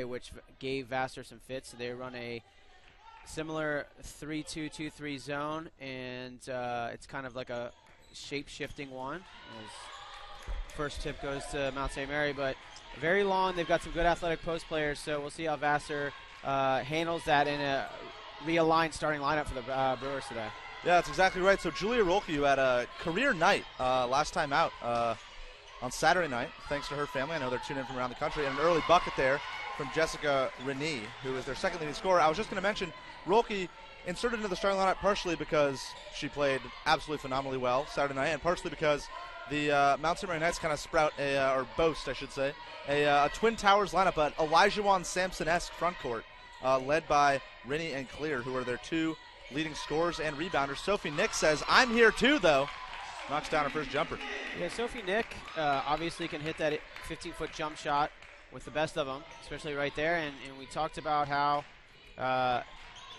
which gave Vassar some fits. So they run a similar 3-2-2-3 zone, and it's kind of like a shape-shifting one. As first tip goes to Mount St. Mary, but very long. They've got some good athletic post players, so we'll see how Vassar handles that in a realigned starting lineup for the Brewers today. Yeah, that's exactly right. So Julia Rolke, who had a career night last time out on Saturday night, thanks to her family. I know they're tuning in from around the country. And an early bucket there from Jessica Renee, who is their second leading scorer. I was just going to mention Rolke inserted into the starting lineup partially because she played absolutely phenomenally well Saturday night, and partially because the Mount St. Mary Knights kind of sprout, or boast, I should say, a Twin Towers lineup, an Elijah Sampson-esque front court, led by Rennie and Clear, who are their two leading scorers and rebounders. Sophie Nick says, "I'm here too," though. Knocks down her first jumper. Yeah, Sophie Nick obviously can hit that 15-foot jump shot with the best of them, especially right there. And we talked about how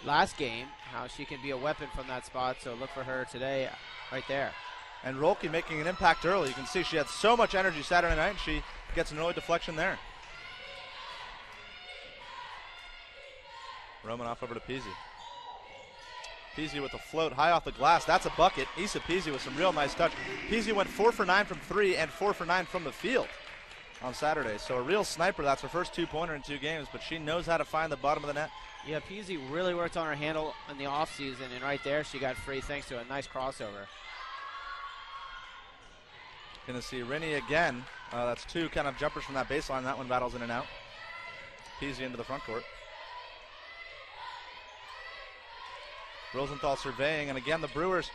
last game, how she can be a weapon from that spot. So look for her today right there. And Rolke making an impact early. You can see she had so much energy Saturday night, and she gets an early deflection there. Romanoff over to Peasy. Peasy with the float high off the glass. That's a bucket. Issa Peasy with some real nice touch. Peasy went 4 for 9 from 3 and 4 for 9 from the field on Saturday. So a real sniper. That's her first two-pointer in 2 games, but she knows how to find the bottom of the net. Yeah, Peasy really worked on her handle in the offseason, and right there she got free thanks to a nice crossover. Going to see Rennie again. That's 2 kind of jumpers from that baseline. That one battles in and out. Peasy into the front court. Rosenthal surveying, and again the Brewers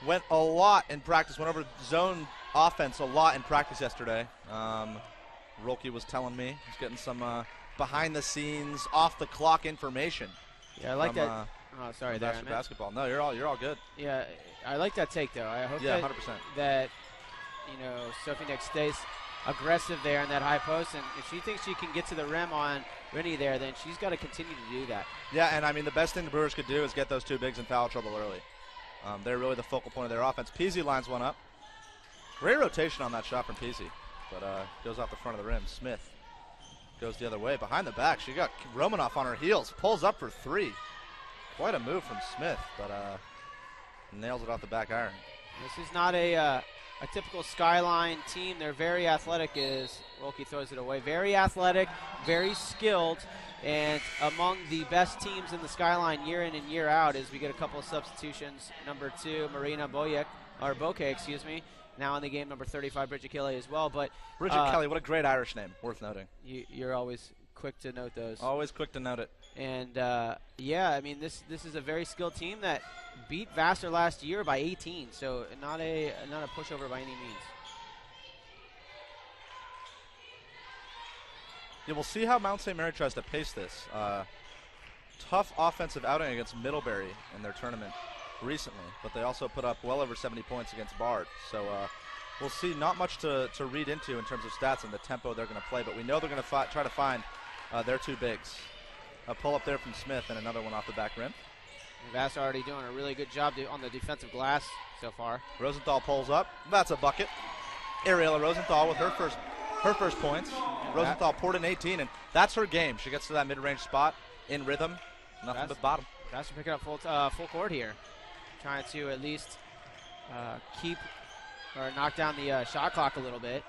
went a lot in practice, went over zone offense a lot in practice yesterday. Rolke was telling me he's getting some behind-the-scenes, off-the-clock information. Yeah, I like that. Oh, sorry, there. Basketball. No, you're all good. Yeah, I like that take though. I hope 100%. that Sophie Nick stays aggressive there in that high post, and if she thinks she can get to the rim on Rennie there, then she's got to continue to do that. Yeah, and I mean the best thing the Brewers could do is get those 2 bigs in foul trouble early. They're really the focal point of their offense. Peasy lines one up. Great rotation on that shot from Peasy, but goes off the front of the rim. Smith goes the other way. Behind the back, she got Romanoff on her heels. Pulls up for 3. Quite a move from Smith, but nails it off the back iron. This is not a typical Skyline team. They're very athletic as Rolke throws it away. Very athletic, very skilled, and among the best teams in the Skyline year in and year out as we get a couple of substitutions. Number 2, Marina Bokeh, now in the game. Number 35, Bridget Kelly as well. But Bridget Kelly, what a great Irish name, worth noting. You're always quick to note those. Always quick to note it. And yeah, I mean this is a very skilled team that beat Vassar last year by 18, so not a pushover by any means. Yeah, we'll see how Mount St. Mary tries to pace this. Tough offensive outing against Middlebury in their tournament recently, but they also put up well over 70 points against Bard. So we'll see. Not much to read into in terms of stats and the tempo they're going to play, but we know they're going to try to find their 2 bigs. A pull-up there from Smith and another one off the back rim. Vassar already doing a really good job on the defensive glass so far. Rosenthal pulls up. That's a bucket. Ariella Rosenthal with her first points. Rosenthal poured in 18, and that's her game. She gets to that mid-range spot in rhythm. Nothing but bottom. Vassar picking up full court here. Trying to at least keep or knock down the shot clock a little bit.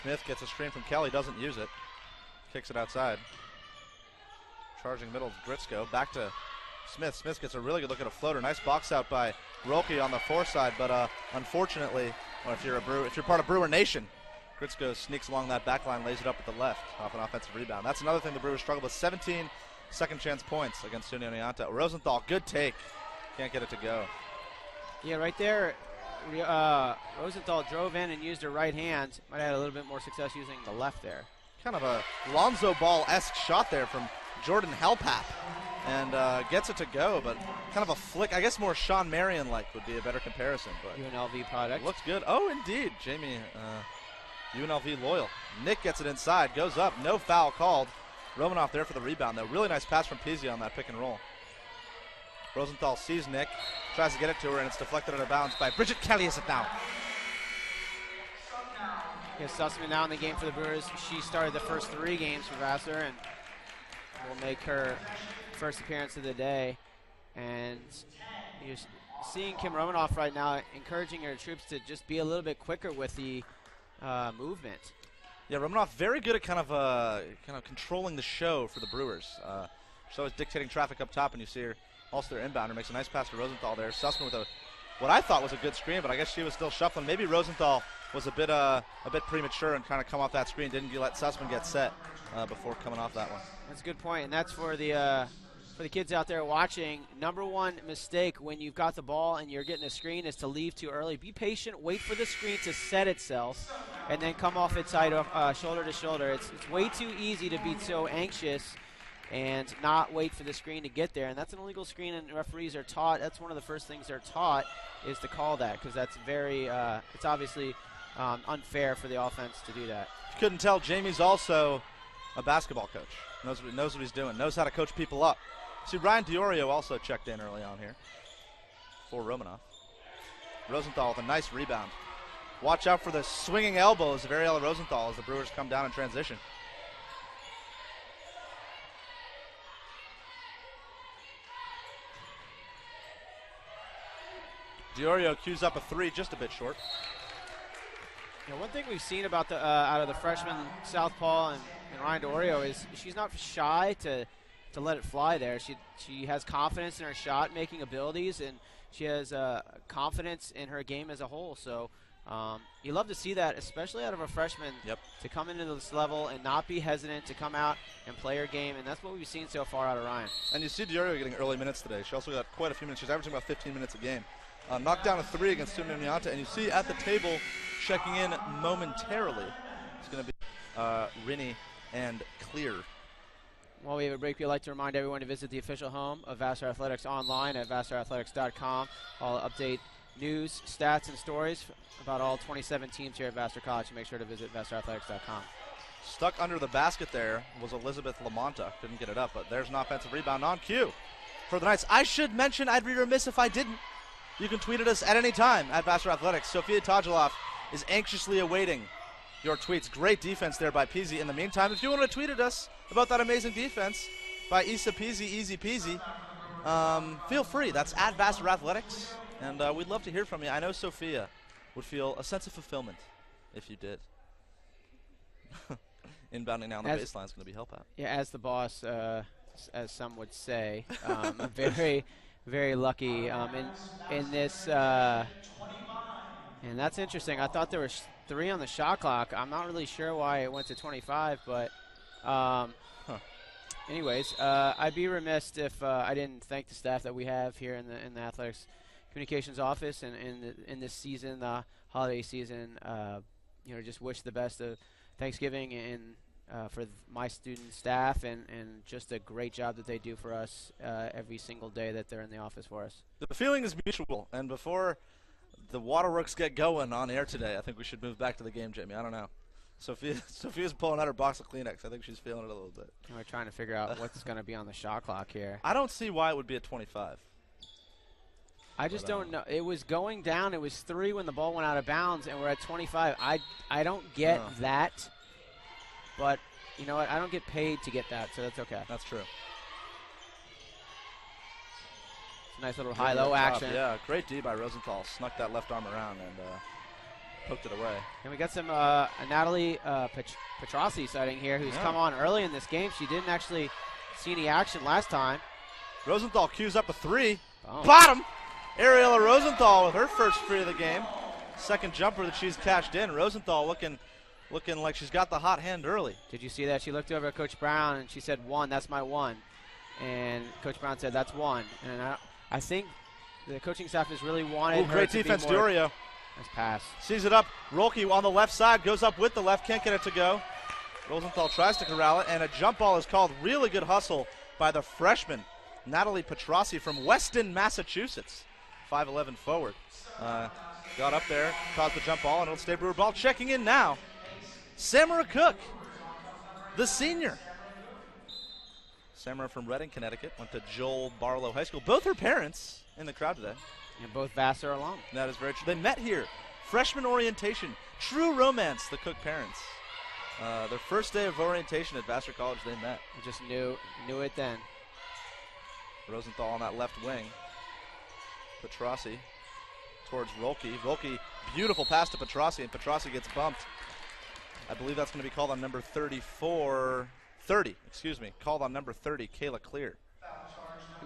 Smith gets a screen from Kelly, doesn't use it. Kicks it outside. Charging middle, Gritzko. Back to Smith. Smith gets a really good look at a floater. Nice box out by Rolke on the 4 side, but unfortunately, or if you're part of Brewer Nation, Gritzko sneaks along that back line, lays it up at the left off an offensive rebound. That's another thing the Brewers struggle with. 17 second chance points against SUNY Oneonta. Rosenthal, good take. Can't get it to go. Yeah, right there, Rosenthal drove in and used her right hand. Might have had a little bit more success using the left there. Kind of a Lonzo Ball-esque shot there from Jordan Helpap. And gets it to go, but kind of a flick. I guess more Sean Marion-like would be a better comparison. But UNLV product. Looks good. Oh, indeed. Jamie, UNLV loyal. Nick gets it inside, goes up. No foul called. Romanoff there for the rebound, though. Really nice pass from Peasy on that pick and roll. Rosenthal sees Nick, tries to get it to her, and it's deflected out of bounds by Bridget Kelly. Is it now? Here's Sussman now in the game for the Brewers. She started the first 3 games for Vassar and will make her first appearance of the day. And you're seeing Kim Romanoff right now encouraging her troops to just be a little bit quicker with the movement. Yeah, Romanoff very good at kind of controlling the show for the Brewers. She's always dictating traffic up top, and you see her also their inbounder makes a nice pass to Rosenthal there. Sussman with what I thought was a good screen, but I guess she was still shuffling. Maybe Rosenthal was a bit premature and kind of come off that screen. Didn't let Sussman get set before coming off that one. That's a good point, and that's for the kids out there watching. Number one mistake when you've got the ball and you're getting a screen is to leave too early. Be patient, wait for the screen to set itself, and then come off its side shoulder to shoulder. It's way too easy to be so anxious and not wait for the screen to get there, and that's an illegal screen, and referees are taught. That's one of the first things they're taught is to call that, because that's very it's obviously unfair for the offense to do that. If you couldn't tell, Jamie's also a basketball coach. Knows what he's doing, knows how to coach people up. See, Ryan DiOrio also checked in early on here for Romanoff. Rosenthal with a nice rebound. Watch out for the swinging elbows of Ariella Rosenthal as the Brewers come down in transition. DiOrio cues up a 3, just a bit short. One thing we've seen about the out of the freshman southpaw and Ryan DiOrio is she's not shy to let it fly there. She has confidence in her shot-making abilities, and she has confidence in her game as a whole. So you love to see that, especially out of a freshman, to come into this level and not be hesitant to come out and play her game, and that's what we've seen so far out of Ryan. And you see DiOrio getting early minutes today. She also got quite a few minutes. She's averaging about 15 minutes a game. Knocked down a 3 against Tuna Nyanta, and you see at the table checking in momentarily. It's going to be Rinnie and Clear. While we have a break, we'd like to remind everyone to visit the official home of Vassar Athletics online at vassarathletics.com. I'll update news, stats, and stories about all 27 teams here at Vassar College. So make sure to visit vassarathletics.com. Stuck under the basket there was Elizabeth Lamonta. Couldn't get it up, but there's an offensive rebound on cue for the Knights. I should mention, I'd be remiss if I didn't. You can tweet at us at any time at Vassar Athletics. Sophia Tajalov is anxiously awaiting your tweets. Great defense there by Peasy. In the meantime, if you want to tweet at us about that amazing defense by Issa Peasy, easy peasy, feel free. That's at Vassar Athletics, and we'd love to hear from you. I know Sophia would feel a sense of fulfillment if you did. Inbounding now on the baseline is going to be help out. Yeah, as the boss, as some would say, I'm very, very lucky in this. And that's interesting. I thought there was 3 on the shot clock. I'm not really sure why it went to 25, but anyways, I'd be remiss if I didn't thank the staff that we have here in the athletics communications office and in this season, the holiday season. Just wish the best of Thanksgiving and for my student staff and just a great job that they do for us every single day that they're in the office for us. The feeling is mutual, and before the waterworks get going on air today, I think we should move back to the game, Jamie. I don't know. Sophia's pulling out her box of Kleenex. I think she's feeling it a little bit. We're trying to figure out what's going to be on the shot clock here. I don't see why it would be at 25. I just don't know. It was going down. It was 3 when the ball went out of bounds, and we're at 25. I don't get that, but you know what? I don't get paid to get that, so that's okay. That's true. Nice little high-low action. Yeah, great D by Rosenthal. Snuck that left arm around and poked it away. And we got some Natalie Petrossi sighting here, who's come on early in this game. She didn't actually see any action last time. Rosenthal cues up a 3. Oh. Bottom! Ariella Rosenthal with her first free of the game. Second jumper that she's cashed in. Rosenthal looking like she's got the hot hand early. Did you see that? She looked over at Coach Brown and she said, 1, that's my 1. And Coach Brown said, that's 1. And I think the coaching staff has really wanted her great to defense, be more. DiOrio. Nice pass. Sees it up. Rolke on the left side, goes up with the left, can't get it to go. Rosenthal tries to corral it, and a jump ball is called. Really good hustle by the freshman, Natalie Petrossi from Weston, Massachusetts. 5'11" forward. Got up there, caused the jump ball, and it'll stay Brewer ball. Checking in now, Samara Cook, the senior. Samara from Reading, Connecticut, went to Joel Barlow High School. Both her parents in the crowd today. And both Vassar alum. That is very true. They met here. Freshman orientation. true romance, the Cook parents. Their first day of orientation at Vassar College, they met. We just knew it then. Rosenthal on that left wing. Petrossi towards Rolke. Rolke, beautiful pass to Petrossi, and Petrossi gets bumped. I believe that's going to be called on number 30, called on number 30, Kayla Clear.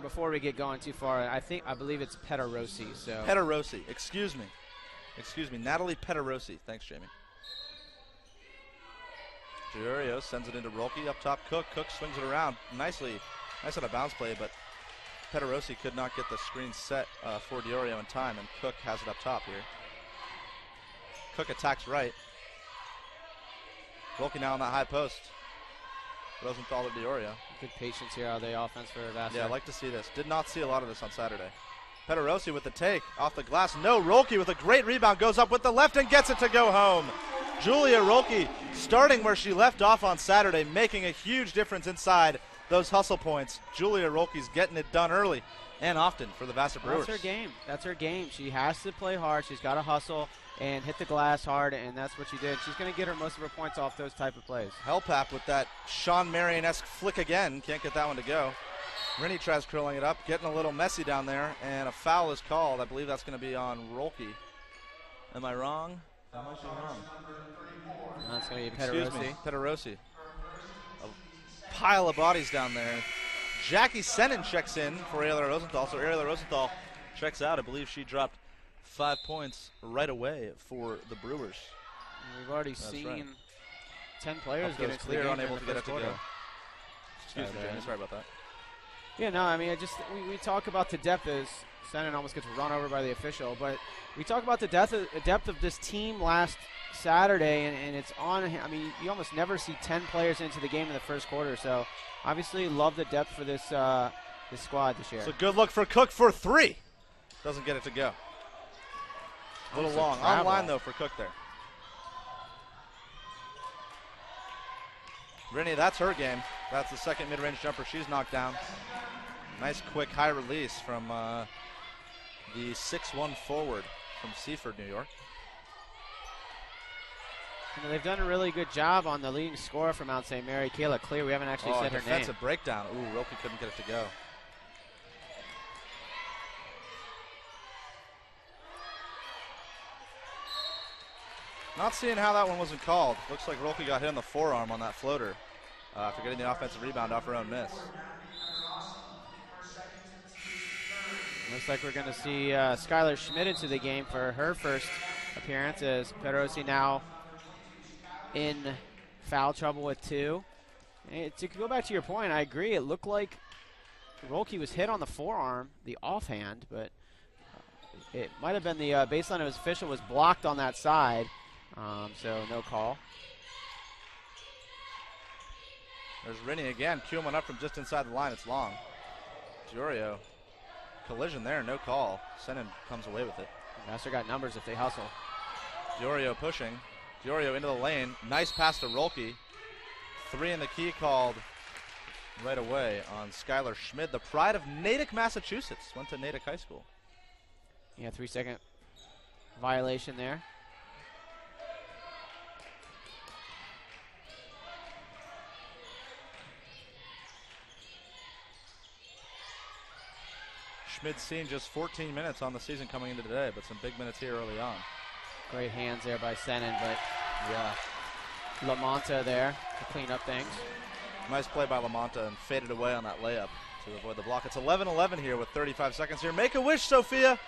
Before we get going too far, I believe it's Pederossi. So Pederossi, excuse me, Natalie Pederossi. Thanks, Jamie. Diorio sends it into Rolke, up top Cook. Cook swings it around nicely. Nice on a bounce play, but Pederossi could not get the screen set for Diorio in time, and Cook has it up top here. Cook attacks right. Rolke now on that high post. Rosenthal to Diorio. Good patience here out of the offense for Vassar. Yeah, I like to see this. Did not see a lot of this on Saturday. Pederossi with the take off the glass. No, Rolke with a great rebound, goes up with the left and gets it to go home. Julia Rolke starting where she left off on Saturday, making a huge difference inside those hustle points. Julia Rolke's getting it done early and often for the Vassar Brewers. That's her game. That's her game. She has to play hard. She's got to hustle and hit the glass hard, and that's what she did. She's going to get her most of her points off those type of plays. Hellpap with that Sean Marion-esque flick again. Can't get that one to go. Rennie tries curling it up, getting a little messy down there, and a foul is called. I believe that's going to be on Rolke. Am I wrong? That might be wrong. That's going to be Pederossi. Excuse me, Pederossi. A pile of bodies down there. Jackie Senin checks in for Ariella Rosenthal, so Ariella Rosenthal checks out. I believe she dropped 5 points right away for the Brewers. And we've already seen 10 players get into clear, the game unable to get it to go. Excuse me, Jamie. Sorry about that. Yeah, no, I mean, we talk about the depth as Senin almost gets run over by the official, but we talk about the depth of this team last Saturday, and it's on. I mean, you almost never see 10 players into the game in the first quarter, so obviously love the depth for this this squad this year. So good look for Cook for three. Doesn't get it to go. A little long. On line, though, for Cook there. Rennie, that's her game. That's the second mid-range jumper she's knocked down. Nice, quick, high release from the 6'1" forward from Seaford, New York. You know, they've done a really good job on the leading scorer from Mount St. Mary, Kayla Clear. We haven't actually said her name. Defensive breakdown. Ooh, Rolke couldn't get it to go. Not seeing how that one wasn't called. Looks like Rolke got hit on the forearm on that floater after getting the offensive rebound off her own miss. Looks like we're going to see Skylar Schmidt into the game for her first appearance, as Pederossi now in foul trouble with 2. And to go back to your point, I agree. It looked like Rolke was hit on the forearm, the offhand, but it might have been the baseline of his official was blocked on that side, so no call. There's Rennie again, queuing one up from just inside the line. It's long. Diorio, collision there, no call. Senin comes away with it. Vassar got numbers if they hustle. Diorio pushing. Diorio into the lane. Nice pass to Rolke. 3 in the key called right away on Skylar Schmidt, the pride of Natick, Massachusetts. Went to Natick High School. Yeah, 3-second violation there. Schmidt's seen just 14 minutes on the season coming into today, but some big minutes here early on. Great hands there by Senin, but yeah, LaMonta there to clean up things. Nice play by LaMonta and faded away on that layup to avoid the block. It's 11-11 here with 35 seconds here. Make a wish, Sophia.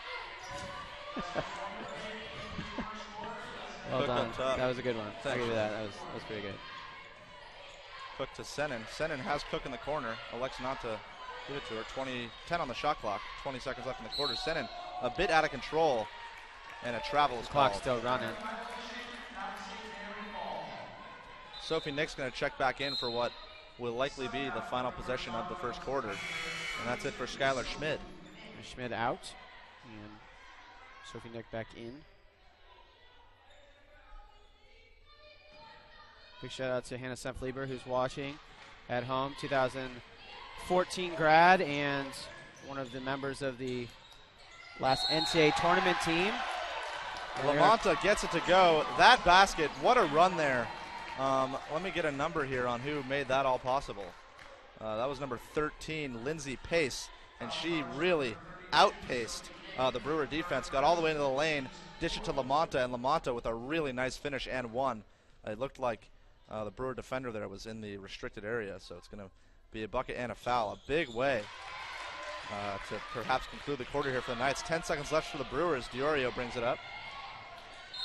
Well done. That was a good one. I'll give you that. That was pretty good. Cook to Senin. Senin has Cook in the corner. Elects not to give it to her. 10 on the shot clock. 20 seconds left in the quarter. Senin a bit out of control, and a travel is called. Clock's still running. Sophie Nick's going to check back in for what will likely be the final possession of the first quarter. And that's it for Skylar Schmidt. Schmidt out, and Sophie Nick back in. Big shout out to Hannah Senfleber, who's watching at home. 2014 grad and one of the members of the last NCAA tournament team. Lamonta gets it to go. That basket, what a run there. Let me get a number here on who made that all possible. That was number 13, Lindsay Pace, and she really outpaced the Brewer defense. Got all the way into the lane, dished it to Lamonta, and Lamonta with a really nice finish and one. It looked like the Brewer defender there was in the restricted area, so it's going to be a bucket and a foul. A big way to perhaps conclude the quarter here for the Knights. 10 seconds left for the Brewers. Diorio brings it up,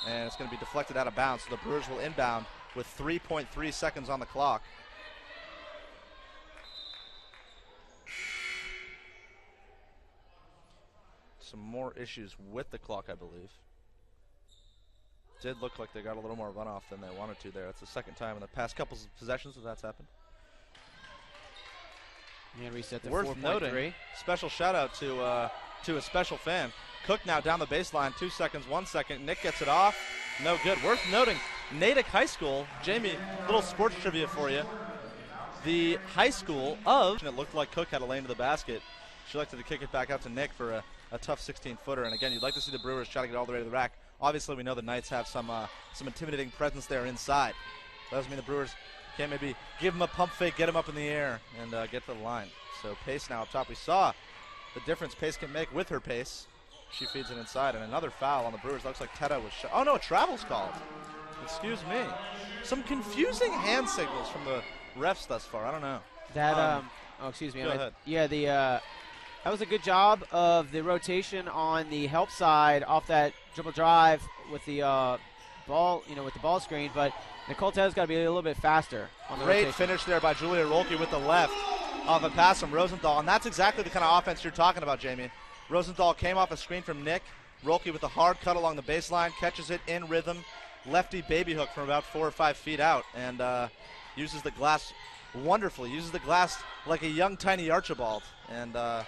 and it's going to be deflected out of bounds, so the Brewers will inbound with 3.3 seconds on the clock. Some more issues with the clock, I believe. Did look like they got a little more runoff than they wanted to there. It's the second time in the past couple of possessions that that's happened. And reset to Worth noting, special shout out to a special fan. Cook now down the baseline, 2 seconds, 1 second. Nick gets it off, no good. Worth noting, Natick High School, Jamie, little sports trivia for you. The high school of, it looked like Cook had a lane to the basket. She elected to kick it back out to Nick for a tough 16-footer. And again, you'd like to see the Brewers try to get all the way to the rack. Obviously, we know the Knights have some intimidating presence there inside. That doesn't mean the Brewers can't maybe give them a pump fake, get them up in the air, and get to the line. So Pace now up top. We saw the difference Pace can make with her pace. She feeds it inside, and another foul on the Brewers. Looks like Teta was shot. Oh, no, a travel's called. Excuse me. Some confusing hand signals from the refs thus far. I don't know. That, oh, excuse me. Go ahead. Yeah, that was a good job of the rotation on the help side off that dribble drive with the ball, with the ball screen, but Nicole Teta's got to be a little bit faster on the Great rotation. finish there by Julia Rolke with the left off a pass from Rosenthal, and that's exactly the kind of offense you're talking about, Jamie. Rosenthal came off a screen from Nick. Rolke with a hard cut along the baseline, catches it in rhythm. Lefty baby hook from about 4 or 5 feet out, and uses the glass wonderfully. Uses the glass like a young, tiny Archibald, and that's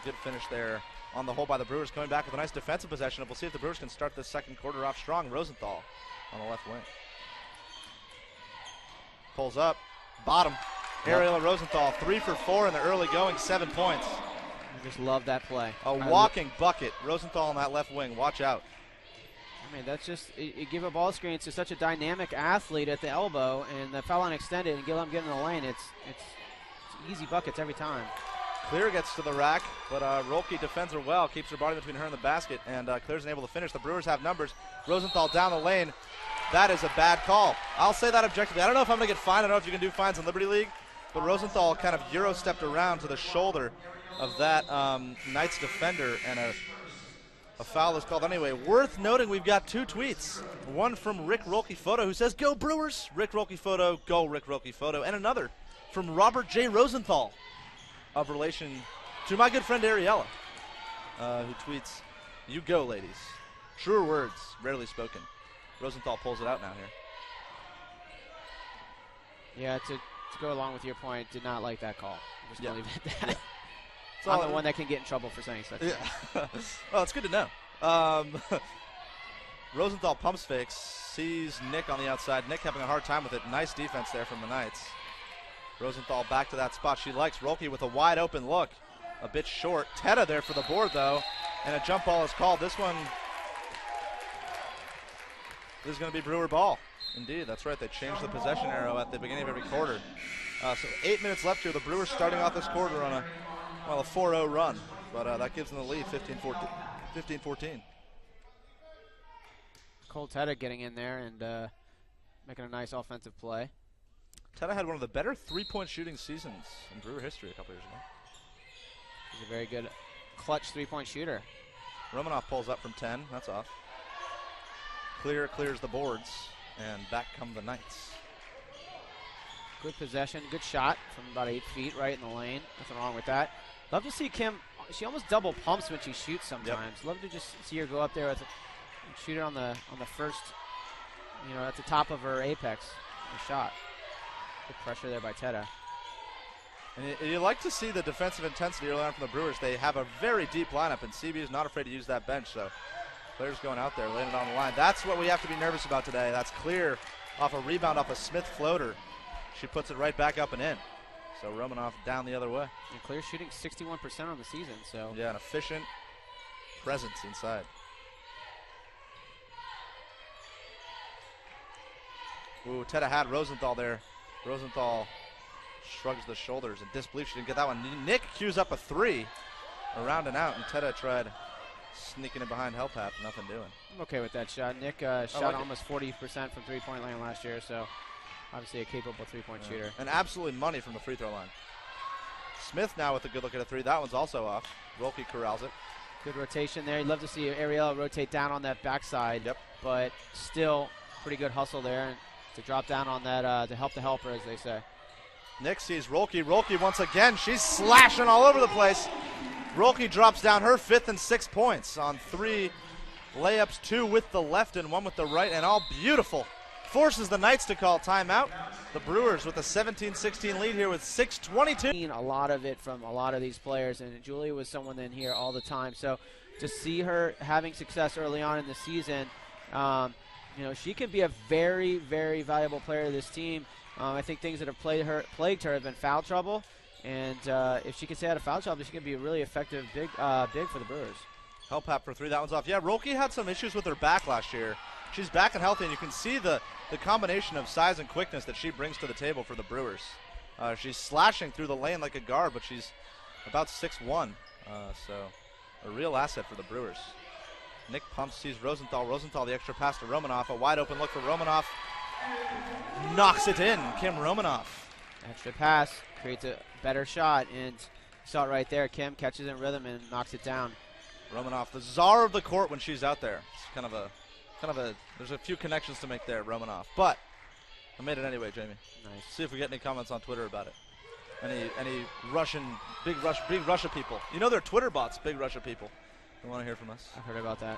a good finish there on the hole by the Brewers, coming back with a nice defensive possession. We'll see if the Brewers can start this second quarter off strong. Rosenthal on the left wing. Pulls up, bottom. Ariella Rosenthal, 3 for 4 in the early going, 7 points. I just love that play. A walking bucket. Rosenthal on that left wing. Watch out. I mean, that's just, you give a ball screen to such a dynamic athlete at the elbow, and the foul line extended, and let him get in the lane. It's easy buckets every time. Clear gets to the rack, but Rolke defends her well, keeps her body between her and the basket, and Clear's able to finish. The Brewers have numbers. Rosenthal down the lane. That is a bad call. I'll say that objectively. I don't know if I'm going to get fined. I don't know if you can do fines in Liberty League, but Rosenthal kind of Euro-stepped around to the shoulder of that Knights defender, and a foul is called anyway. Worth noting, we've got 2 tweets. One from Rick Rolke Photo, who says, "Go Brewers!" Rick Rolke Photo, go Rick Rolke Photo. And another from Robert J. Rosenthal, of relation to my good friend Ariella, who tweets, "You go, ladies." Truer words, rarely spoken. Rosenthal pulls it out now here. Yeah, to go along with your point, did not like that call. I'm just going to leave it at that. Yeah. I'm the one that can get in trouble for saying such. Yeah. Well, it's good to know. Rosenthal pumps fakes, sees Nick on the outside. Nick having a hard time with it. Nice defense there from the Knights. Rosenthal back to that spot she likes. Rolke with a wide open look. A bit short. Teta there for the board, though. And a jump ball is called. This one is going to be Brewer ball. Indeed, that's right. They changed the possession arrow at the beginning of every quarter. So 8 minutes left here. The Brewers starting off this quarter on a 4-0 run. But that gives them the lead, 15-14. Cole Teta getting in there and making a nice offensive play. Teta had one of the better three-point shooting seasons in Brewer history a couple years ago. He's a very good clutch three-point shooter. Romanoff pulls up from 10. That's off. Clears the boards, and back come the Knights. Good possession, good shot from about 8 feet right in the lane. Nothing wrong with that. Love to see Kim. She almost double pumps when she shoots sometimes. Yep. Love to just see her go up there and shoot it on the first, at the top of her apex. The shot. Good pressure there by Teta. And you like to see the defensive intensity early on from the Brewers. They have a very deep lineup, and CB is not afraid to use that bench. So players going out there, laying it on the line. That's what we have to be nervous about today. That's Clear off a rebound off a Smith floater. She puts it right back up and in. So Romanoff down the other way. And Clear shooting 61% on the season. So yeah, an efficient presence inside. Ooh, Teta had Rosenthal there. Rosenthal shrugs the shoulders in disbelief. She didn't get that one. Nick cues up a 3, around and out, and Teta tried sneaking in behind Hellpap. Nothing doing. I'm okay with that shot. Nick shot like almost 40% from three-point land last year, so obviously a capable three-point shooter. And absolutely money from the free throw line. Smith now with a good look at a 3. That one's also off. Rolke corrals it. Good rotation there. You'd love to see Ariella rotate down on that backside. Yep. But still pretty good hustle there and to drop down on that to help the helper, as they say. Nick sees Rolke. Rolke once again. She's slashing all over the place. Rolke drops down her 5th and 6 points on 3 layups, 2 with the left and 1 with the right, and all beautiful. Forces the Knights to call timeout. The Brewers with a 17-16 lead here with 6:22. A lot of it from a lot of these players, and Julia was someone in here all the time. So to see her having success early on in the season, she can be a very, very valuable player to this team. I think things that have plagued her have been foul trouble, and if she can stay out of foul trouble, she can be a really effective big for the Brewers. Hellpap for 3. That one's off. Yeah, Rolke had some issues with her back last year. She's back and healthy, and you can see the combination of size and quickness that she brings to the table for the Brewers. She's slashing through the lane like a guard, but she's about 6'1", so a real asset for the Brewers. Nick pumps, sees Rosenthal. Rosenthal, the extra pass to Romanoff. A wide open look for Romanoff. Knocks it in, Kim Romanoff. Extra pass creates a better shot, and you saw it right there. Kim catches in rhythm and knocks it down. Romanoff, the czar of the court when she's out there. It's kind of a, there's a few connections to make there, Romanoff. But I made it anyway, Jamie. Nice. See if we get any comments on Twitter about it. Any Russian, big Russia people. You know they're Twitter bots, big Russia people. They want to hear from us. I've heard about that.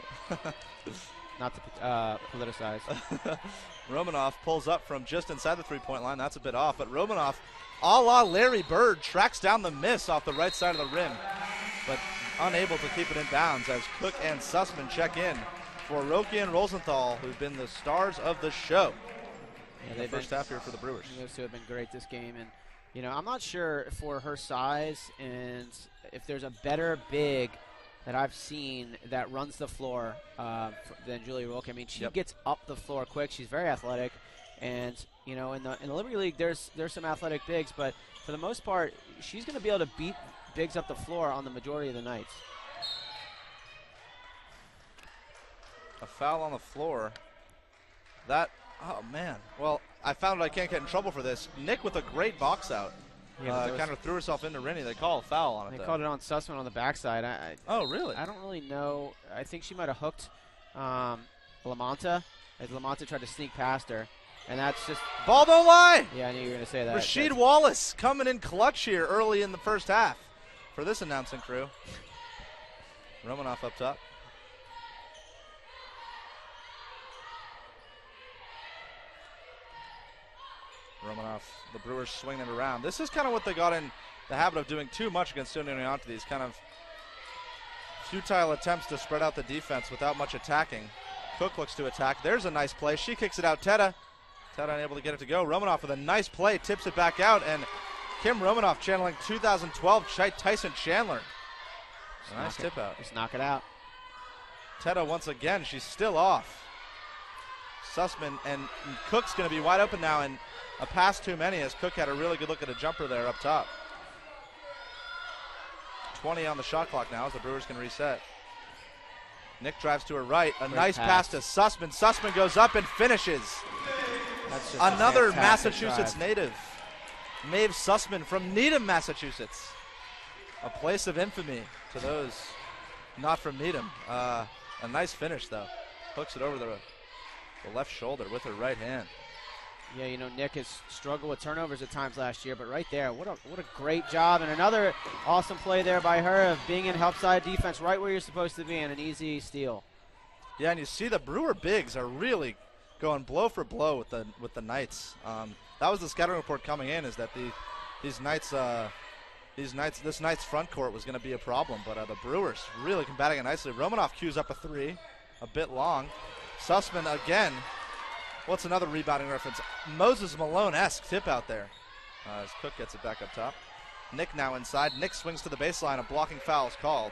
Not to politicize. Romanoff pulls up from just inside the three-point line. That's a bit off, but Romanoff, a la Larry Bird, tracks down the miss off the right side of the rim, but unable to keep it in bounds as Cook and Sussman check in for Rolke and Rosenthal, who've been the stars of the show. Yeah, the first half here for the Brewers. Those two have been great this game, and I'm not sure for her size and if there's a better big that I've seen that runs the floor than Julia Rolke. I mean, she gets up the floor quick. She's very athletic, and in the Liberty League, there's some athletic bigs, but for the most part, she's going to be able to beat bigs up the floor on the majority of the nights. A foul on the floor. Oh man. Well, I found I can't get in trouble for this. Nick with a great box out. Yeah, kind of threw herself into Rennie. They call a foul on it. They called it on Sussman on the backside. Oh, really? I don't really know. I think she might have hooked Lamanta as Lamanta tried to sneak past her. And that's just... Ball don't lie! Yeah, I knew you were going to say that. Rasheed Wallace coming in clutch here early in the first half for this announcing crew. Romanoff up top. Romanoff, the Brewers swinging it around. This is kind of what they got in the habit of doing too much against Unioniante, these kind of futile attempts to spread out the defense without much attacking. Cook looks to attack. There's a nice play. She kicks it out. Teta unable to get it to go. Romanoff with a nice play, tips it back out, and Kim Romanoff channeling 2012 Tyson Chandler. Nice tip out. Just knock it out. Teta once again, she's still off. Sussman and Cook's going to be wide open now, and a pass too many as Cook had a really good look at a jumper there up top. 20 on the shot clock now as the Brewers can reset. Nick drives to her right. A nice pass to Sussman. Sussman goes up and finishes. That's just another Massachusetts native. Maeve Sussman from Needham, Massachusetts. A place of infamy to those not from Needham. A nice finish, though. Hooks it over the left shoulder with her right hand. Yeah, Nick has struggled with turnovers at times last year, but right there, what a great job. And another awesome play there by her of being in help side defense right where you're supposed to be and an easy steal. Yeah, and you see the Brewer bigs are really going blow for blow with the Knights. That was the scouting report coming in, is that this Knights front court was going to be a problem, but the Brewers really combating it nicely. Romanoff cues up a 3, a bit long. Sussman again. What's another rebounding reference? Moses Malone-esque tip out there as Cook gets it back up top. Nick now inside. Nick swings to the baseline. A blocking foul is called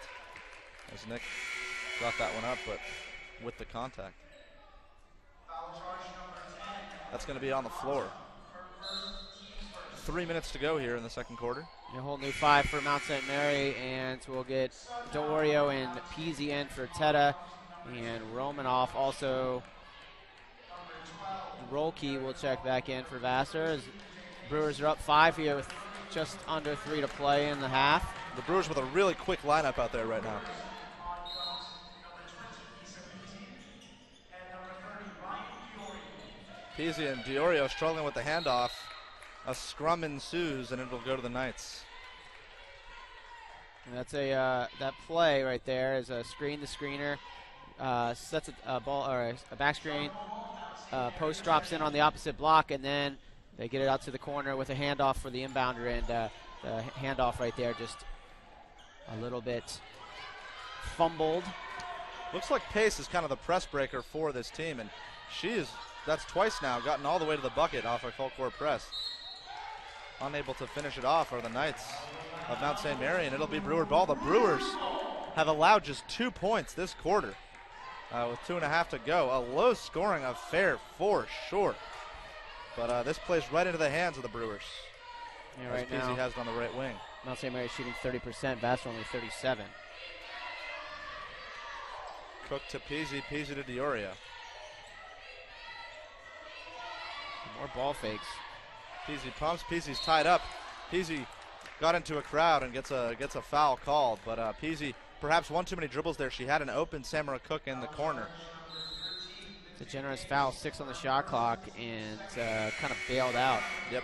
as Nick brought that one up, but with the contact. That's going to be on the floor. 3 minutes to go here in the second quarter. A whole new 5 for Mount St. Mary, and we'll get Diorio and Peasy in for Teta, and Romanoff also. Rolke will check back in for Vassar. As Brewers are up 5 here with just under 3 to play in the half. The Brewers with a really quick lineup out there right now. Peasy and Diorio struggling with the handoff. A scrum ensues, and it'll go to the Knights. And that's that play right there is a screen. The screener sets a ball or a back screen. Post drops in on the opposite block, and then they get it out to the corner with a handoff for the inbounder, and the handoff right there just a little bit fumbled. Looks like Pace is kind of the press breaker for this team, and that's twice now gotten all the way to the bucket off a full court press. Unable to finish it off are the Knights of Mount St. Mary, and it'll be Brewer ball. The Brewers have allowed just 2 points this quarter with 2.5 to go. A low scoring affair for sure. But this plays right into the hands of the Brewers. Yeah, right now Peasy has it on the right wing. Mount St. Mary shooting 30%, Vassar only 37. Cook to Peasy, Peasy to Diorio. More ball fakes. Peasy pumps, Peasy's tied up. Peasy got into a crowd and gets a foul called, but Peasy perhaps one too many dribbles there. She had an open Samara Cook in the corner. It's a generous foul, 6 on the shot clock, and kind of bailed out. Yep.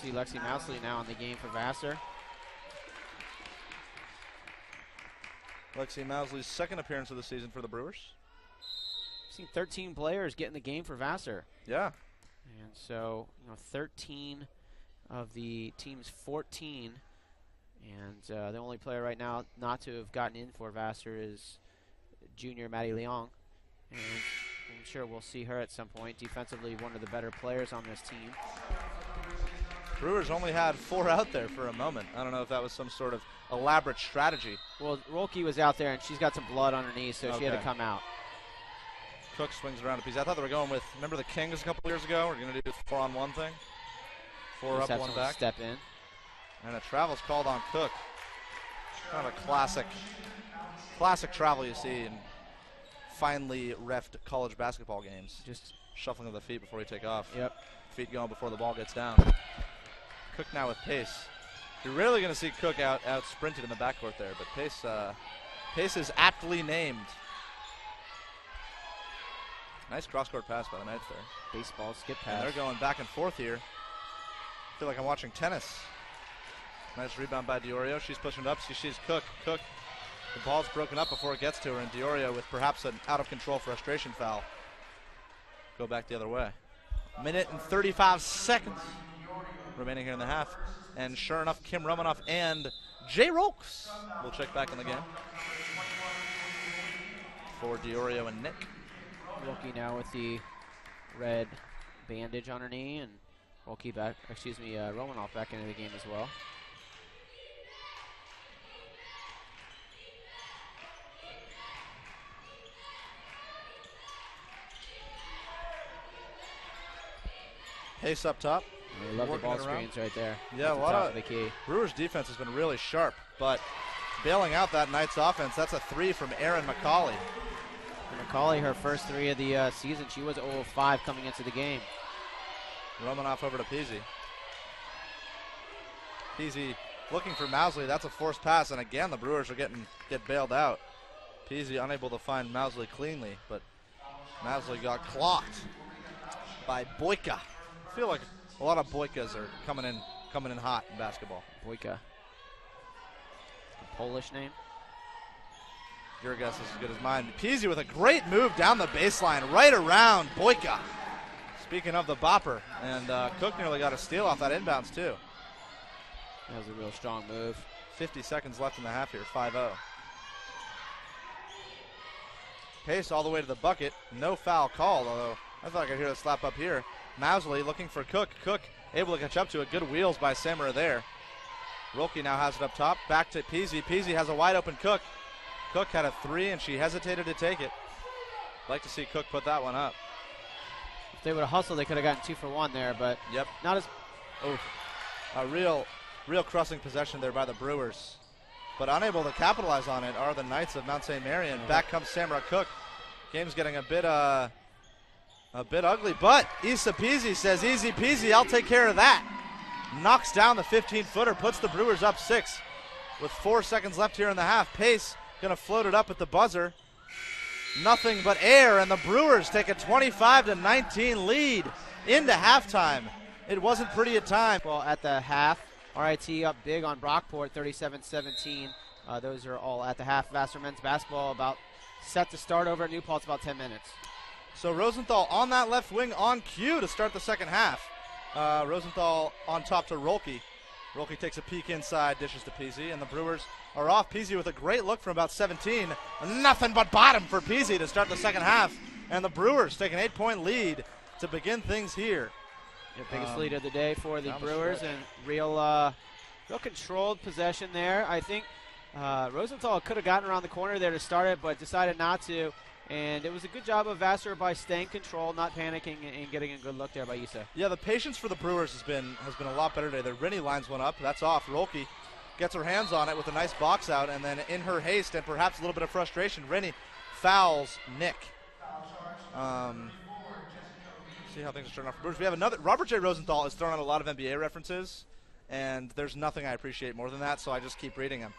See Lexi Mousley now in the game for Vassar. Lexi Mousley's second appearance of the season for the Brewers. Seen 13 players get in the game for Vassar. Yeah. And so, 13 of the team's 14. And the only player right now not to have gotten in for Vassar is junior Maddie Leong. And I'm sure we'll see her at some point. Defensively, one of the better players on this team. Brewers only had 4 out there for a moment. I don't know if that was some sort of elaborate strategy. Well, Rolke was out there, and she's got some blood on her knee, so she had to come out. Cook swings around a piece. I thought they were going with, remember the Kings a couple years ago? We're going to do this 4-on-1 thing. 4 Just up, 1 back. Step in. And a travel's called on Cook. Kind of a classic travel you see in finely reffed college basketball games. Just shuffling of the feet before you take off. Yep. Feet going before the ball gets down. Cook now with pace. You're rarely going to see Cook out sprinted in the backcourt there, but pace is aptly named. Nice cross-court pass by the Knights there. Baseball skip pass. And they're going back and forth here. I feel like I'm watching tennis. Nice rebound by Diorio. She's pushing it up. She sees Cook. Cook, the ball's broken up before it gets to her, and Diorio with perhaps an out-of-control frustration foul. Go back the other way. Minute and 35 seconds remaining here in the half. And sure enough, Kim Romanoff and Jay Rolks will check back in the game for Diorio and Nick. Rolke now with the red bandage on her knee, and Romanoff back into the game as well. Pace up top. I love the ball screens right there. Yeah, a lot of the key. Brewers defense has been really sharp, but bailing out that Knights offense, that's a 3 from Erin McCauley. McCauley, her first 3 of the season, she was 0-5 coming into the game. Romanoff over to Peasy. Peasy looking for Mousley. That's a forced pass, and again the Brewers get bailed out. Peasy unable to find Mousley cleanly, but Mousley got clocked by Boyka. I feel like a lot of Boykas are coming in hot in basketball. Boyka. A Polish name? Your guess is as good as mine. Peasy with a great move down the baseline, right around Boyka. Speaking of the bopper, and Cook nearly got a steal off that inbounds too. That was a real strong move. 50 seconds left in the half here, 5-0. Pace all the way to the bucket, no foul called, although I thought I could hear the slap up here. Mousley looking for Cook. Cook able to catch up to it. Good wheels by Samara there. Rolke now has it up top. Back to Peasy. Peasy has a wide open Cook. Cook had a 3 and she hesitated to take it. Like to see Cook put that one up. If they would have hustled, they could have gotten 2 for 1 there, but not as. Oh, a real crossing possession there by the Brewers. But unable to capitalize on it are the Knights of Mount St. Mary, and back comes Samra Cook. Game's getting a bit ugly, but Issa Peasy says, easy peasy, I'll take care of that. Knocks down the 15-footer, puts the Brewers up 6 with 4 seconds left here in the half. Pace going to float it up at the buzzer. Nothing but air, and the Brewers take a 25-19 lead into halftime. It wasn't pretty at times. Well, at the half, RIT up big on Brockport, 37-17. Those are all at the half. Vassar men's basketball about set to start over at New Paltz, about 10 minutes. So Rosenthal on that left wing on cue to start the second half. Rosenthal on top to Rolke. Rolke takes a peek inside, dishes to Peasy, and the Brewers are off. Peasy with a great look from about 17. Nothing but bottom for Peasy to start the second half. And the Brewers take an 8-point lead to begin things here. Biggest lead of the day for the Brewers, and real controlled possession there. I think Rosenthal could have gotten around the corner there to start it, but decided not to. And it was a good job of Vassar by staying controlled, not panicking, and getting a good look there by Issa. Yeah, the patience for the Brewers has been a lot better today. The Rennie lines one up. That's off. Rolke gets her hands on it with a nice box out, and then in her haste and perhaps a little bit of frustration, Rennie fouls Nick. See how things are starting off for Brewers. We have another. Robert J. Rosenthal is throwing out a lot of NBA references, and there's nothing I appreciate more than that, so I just keep reading them.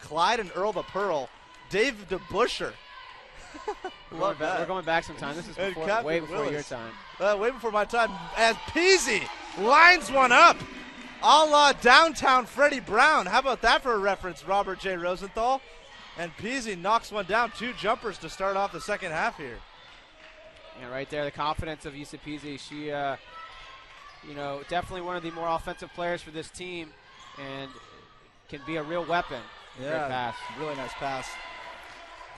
Clyde and Earl the Pearl, Dave DeBuscher. We're going back some time. This is way before your time. Way before my time. As Peasy lines one up, a la downtown Freddie Brown. How about that for a reference, Robert J. Rosenthal? And Peasy knocks one down. 2 jumpers to start off the second half here. Yeah, right there, the confidence of Issa Peasy. She, definitely one of the more offensive players for this team, and can be a real weapon. Yeah, great pass. Really nice pass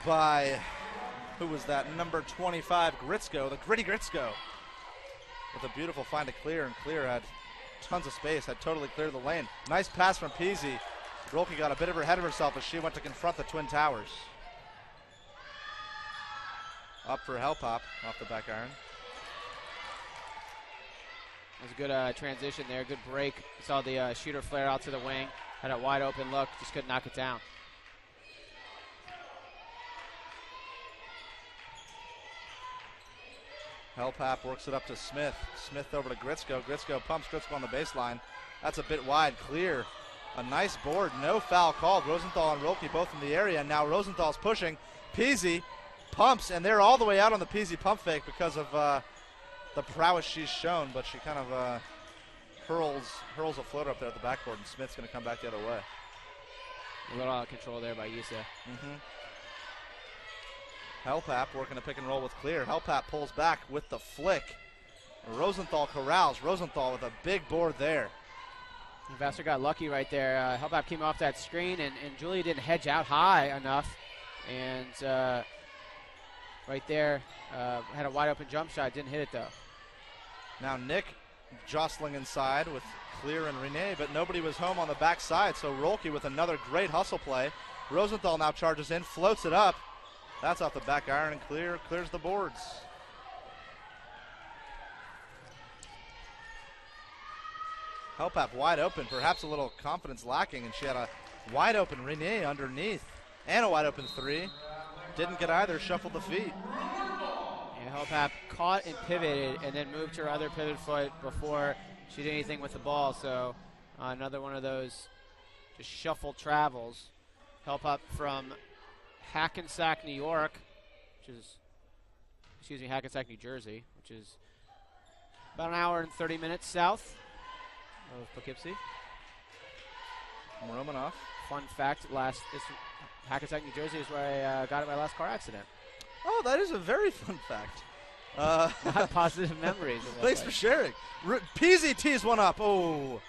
by, who was that? Number 25, Gritzko, the gritty Gritzko, with a beautiful find to Clear, and Clear had tons of space, had totally cleared the lane. Nice pass from Peasy. Rolke got a bit ahead of herself as she went to confront the Twin Towers. Up for Helpop off the back iron. That was a good transition there, good break. Saw the shooter flare out to the wing, had a wide open look, just couldn't knock it down. Helpop works it up to Smith. Smith over to Gritzko. Gritzko pumps Gritzko on the baseline. That's a bit wide. Clear. A nice board. No foul called. Rosenthal and Rolke both in the area. And now Rosenthal's pushing. Peasy pumps, and they're all the way out on the Peasy pump fake because of the prowess she's shown, but she kind of hurls a floater up there at the backboard, and Smith's going to come back the other way. A little out of control there by Issa. Helpap working a pick and roll with Clear. Helpap pulls back with the flick. Rosenthal corrals. Rosenthal with a big board there. And Vassar got lucky right there. Helpap came off that screen, and Julia didn't hedge out high enough. And right there, had a wide open jump shot, didn't hit it though. Now Nick jostling inside with Clear and Renee, but nobody was home on the backside, so Rolke with another great hustle play. Rosenthal now charges in, floats it up. That's off the back iron, and clears the boards. Helpap wide open, perhaps a little confidence lacking, and she had a wide open Renee underneath, and a wide open 3. Didn't get either, shuffled the feet. Yeah, Helpap caught and pivoted, and then moved her other pivot foot before she did anything with the ball. So another one of those just shuffle travels. Helpap from Hackensack, New York, Hackensack, New Jersey, which is about an hour and 30 minutes south of Poughkeepsie. Romanoff. Fun fact, Hackensack, New Jersey is where I got in my last car accident. Oh, that is a very fun fact. Not positive memories. Thanks for sharing. Peasy tees one up. Oh,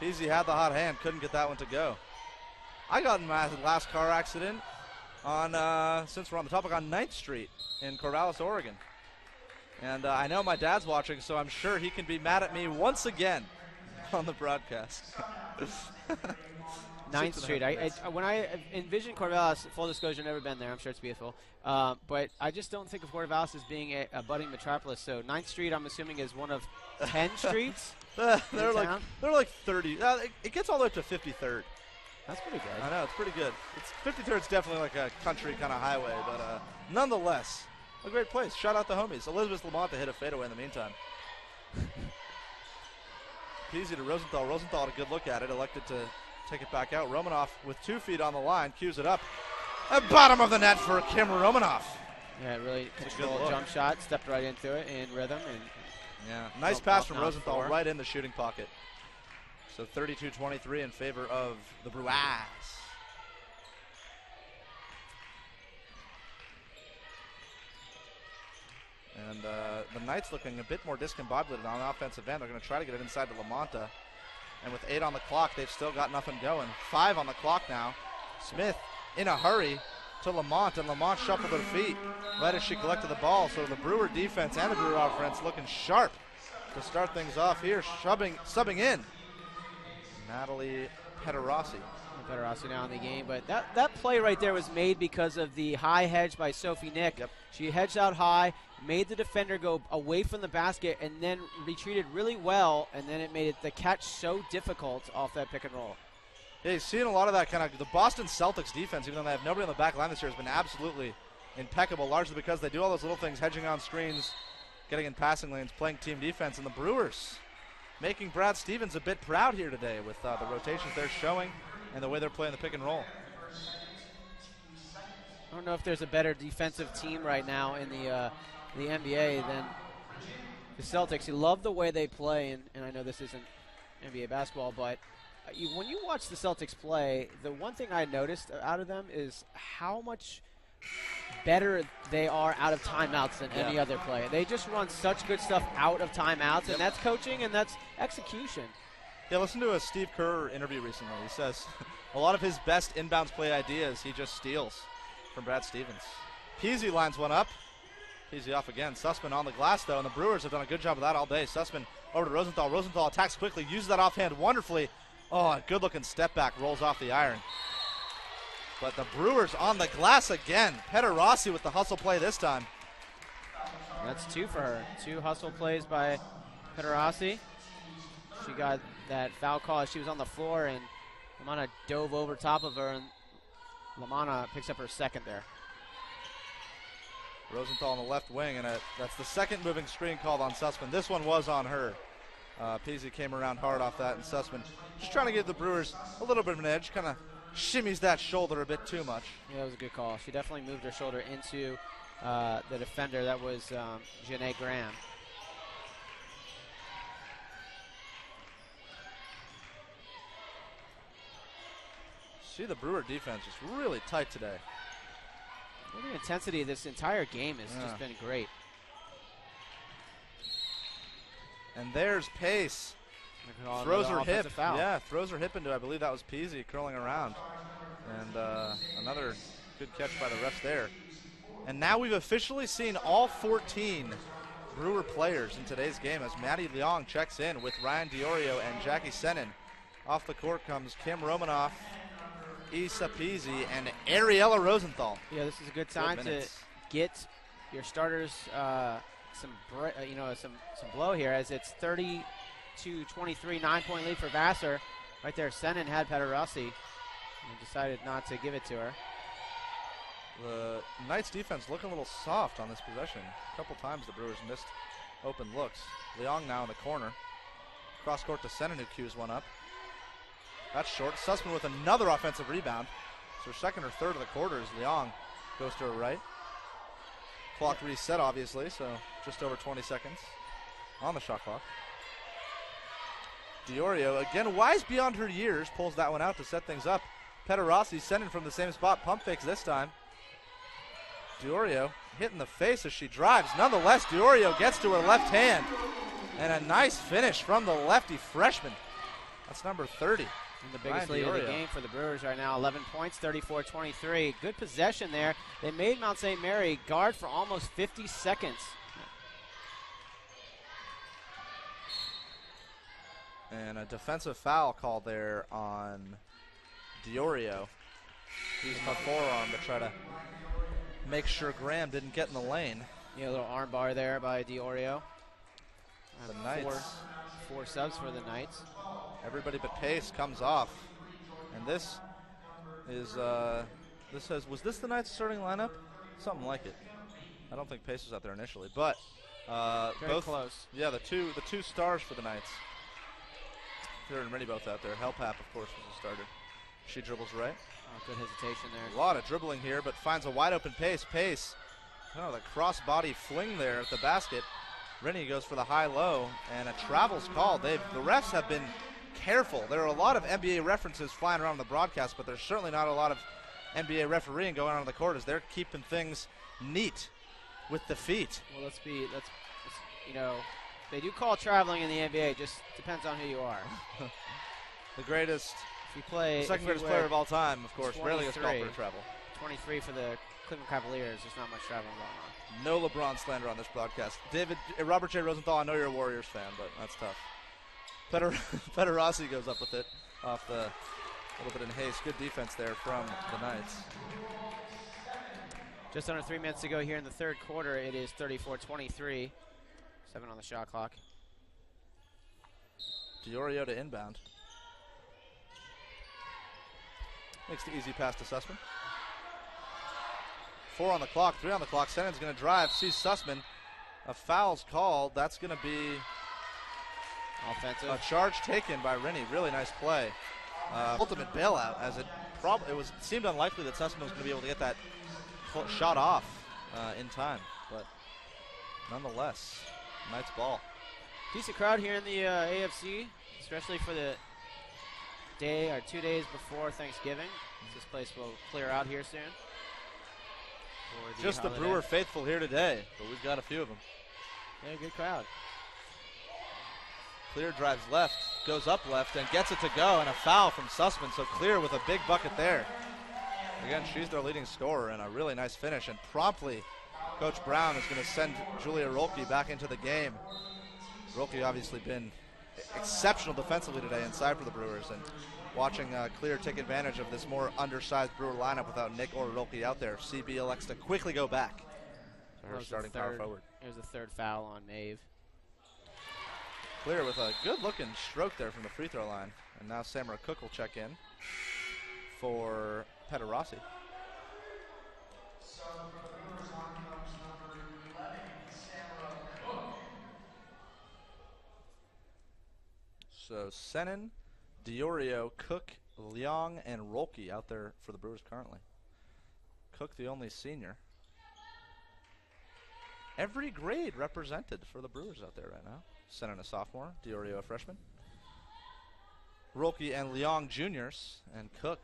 Peasy had the hot hand, couldn't get that one to go. I got in my last car accident on, since we're on the topic, on 9th Street in Corvallis, Oregon. And I know my dad's watching, so I'm sure he can be mad at me once again on the broadcast. 9th Street. When I envision Corvallis, full disclosure, never been there. I'm sure it's beautiful. But I just don't think of Corvallis as being a budding metropolis. So 9th Street, I'm assuming, is one of 10 streets. They're like 30. It gets all the way up to 53rd. That's pretty good. I know, it's pretty good. 53rd's definitely like a country kind of highway, but nonetheless, a great place. Shout out the homies. Elizabeth Lamont to hit a fadeaway in the meantime. Easy to Rosenthal. Rosenthal had a good look at it, elected to take it back out. Romanoff with 2 feet on the line, cues it up. At bottom of the net for Kim Romanoff. Yeah, really controlled jump shot, stepped right into it in rhythm. And yeah, nice pass from Rosenthal right in the shooting pocket. So 32-23 in favor of the Bruins. And the Knights looking a bit more discombobulated on the offensive end. They're going to try to get it inside to Lamonta. And with 8 on the clock, they've still got nothing going. 5 on the clock now. Smith in a hurry to Lamont, and Lamont shuffled her feet right as she collected the ball. So the Brewer defense and the Brewer offense looking sharp to start things off here. Subbing in Natalie Pederossi. Pederossi now in the game, but that play right there was made because of the high hedge by Sophie Nick. Yep. She hedged out high, made the defender go away from the basket, and then retreated really well, and then it made the catch so difficult off that pick and roll. Yeah, you've seen a lot of that kind of. The Boston Celtics defense, even though they have nobody on the back line this year, has been absolutely impeccable, largely because they do all those little things, hedging on screens, getting in passing lanes, playing team defense. And the Brewers making Brad Stevens a bit proud here today with the rotations they're showing and the way they're playing the pick and roll. I don't know if there's a better defensive team right now in the NBA than the Celtics. You love the way they play, and I know this isn't NBA basketball, but when you watch the Celtics play, the one thing I noticed out of them is how much better they are out of timeouts than any other play. They just run such good stuff out of timeouts, and that's coaching and that's execution. Yeah, listen to a Steve Kerr interview recently. He says a lot of his best inbounds play ideas he just steals from Brad Stevens. Peasy lines one up. Peasy off again. Sussman on the glass, though, and the Brewers have done a good job of that all day. Sussman over to Rosenthal. Rosenthal attacks quickly, uses that offhand wonderfully. Oh, a good-looking step back, rolls off the iron. But the Brewers on the glass again. Pederossi with the hustle play this time. That's 2 for her. 2 hustle plays by Pederossi. She got that foul call as she was on the floor, and Lamanna dove over top of her, and Lamanna picks up her second there. Rosenthal on the left wing, and that's the second moving screen called on Sussman. This one was on her. Peasy came around hard off that, and Sussman just trying to give the Brewers a little bit of an edge, kind of shimmies that shoulder a bit too much. Yeah, that was a good call. She definitely moved her shoulder into the defender. That was Janae Graham. See, the Brewer defense is really tight today. Well, the intensity of this entire game has just been great. And there's Pace. Throws her hip. Foul. Yeah, throws her hip into, I believe that was Peasy curling around. And another good catch by the refs there. And now we've officially seen all 14 Brewer players in today's game as Maddie Leong checks in with Ryan Diorio and Jackie Senin. Off the court comes Kim Romanoff, Issa Peasy, and Ariella Rosenthal. Yeah, this is a good time to get your starters some blow here, as it's 30-23, 9-point lead for Vassar. Right there, Senin had Pederossi and decided not to give it to her. The Knights defense looking a little soft on this possession. A couple times the Brewers missed open looks. Leong now in the corner. Cross court to Senin, who cues one up. That's short. Sussman with another offensive rebound. So second or third of the quarter as Leong goes to her right. Clock reset, obviously, so just over 20 seconds on the shot clock. Diorio, again, wise beyond her years, pulls that one out to set things up. Pederossi sending from the same spot, pump fakes this time. Diorio hit in the face as she drives. Nonetheless, Diorio gets to her left hand. And a nice finish from the lefty freshman. That's number 30. And the biggest lead of the game for the Brewers right now, 11 points, 34-23. Good possession there. They made Mount St. Mary guard for almost 50 seconds. And a defensive foul called there on Diorio using the forearm to try to make sure Graham didn't get in the lane. Yeah, a little arm bar there by Diorio. The Knights. Four subs for the Knights. Everybody but Pace comes off. And this is, was this the Knights starting lineup? Something like it. I don't think Pace was out there initially, but Very both close. Yeah, the two stars for the Knights. Clear and Rennie both out there. Hellpap, of course, was the starter. She dribbles right. Oh, good hesitation there. A lot of dribbling here, but finds a wide open Pace. Pace, the cross-body fling there at the basket. Rennie goes for the high-low, and a travel's called. The refs have been careful. There are a lot of NBA references flying around the broadcast, but there's certainly not a lot of NBA refereeing going on in the court as they're keeping things neat with the feet. Well, let's they do call traveling in the NBA. Just depends on who you are. The greatest, if you play, the second greatest player of all time, of course, rarely gets called for travel. 23 for the Cleveland Cavaliers. There's not much traveling going on. No LeBron slander on this broadcast. Robert J. Rosenthal, I know you're a Warriors fan, but that's tough. Pederossi goes up with it off the little bit in haste. Good defense there from the Knights. Just under 3 minutes to go here in the third quarter. It is 34-23. 7 on the shot clock. Diorio to inbound. Makes the easy pass to Sussman. 4 on the clock, 3 on the clock. Sennon's going to drive, sees Sussman. A foul's called. That's going to be offensive. A charge taken by Rennie. Really nice play. Ultimate bailout, as it seemed unlikely that Sussman was going to be able to get that shot off in time, but nonetheless, Knights ball. Decent crowd here in the AFC, especially for the day or 2 days before Thanksgiving. This place will clear out here soon. Just the Brewer faithful here today, but we've got a few of them. Yeah, good crowd. Clear drives left, goes up left, and gets it to go, and a foul from Sussman, so Clear with a big bucket there. Again, she's their leading scorer, and a really nice finish, and promptly Coach Brown is going to send Julia Rolke back into the game. Rolke obviously been exceptional defensively today inside for the Brewers, and watching Clear take advantage of this more undersized Brewer lineup without Nick or Rolke out there. CB elects to quickly go back to her starting power forward. Here's the third foul on Maeve. Clear with a good-looking stroke there from the free throw line. And now Samara Cook will check in for Pederossi. So Sennon, Diorio, Cook, Leong, and Rolke out there for the Brewers currently. Cook the only senior. Every grade represented for the Brewers out there right now. Sennon a sophomore, Diorio a freshman. Rolke and Leong juniors, and Cook,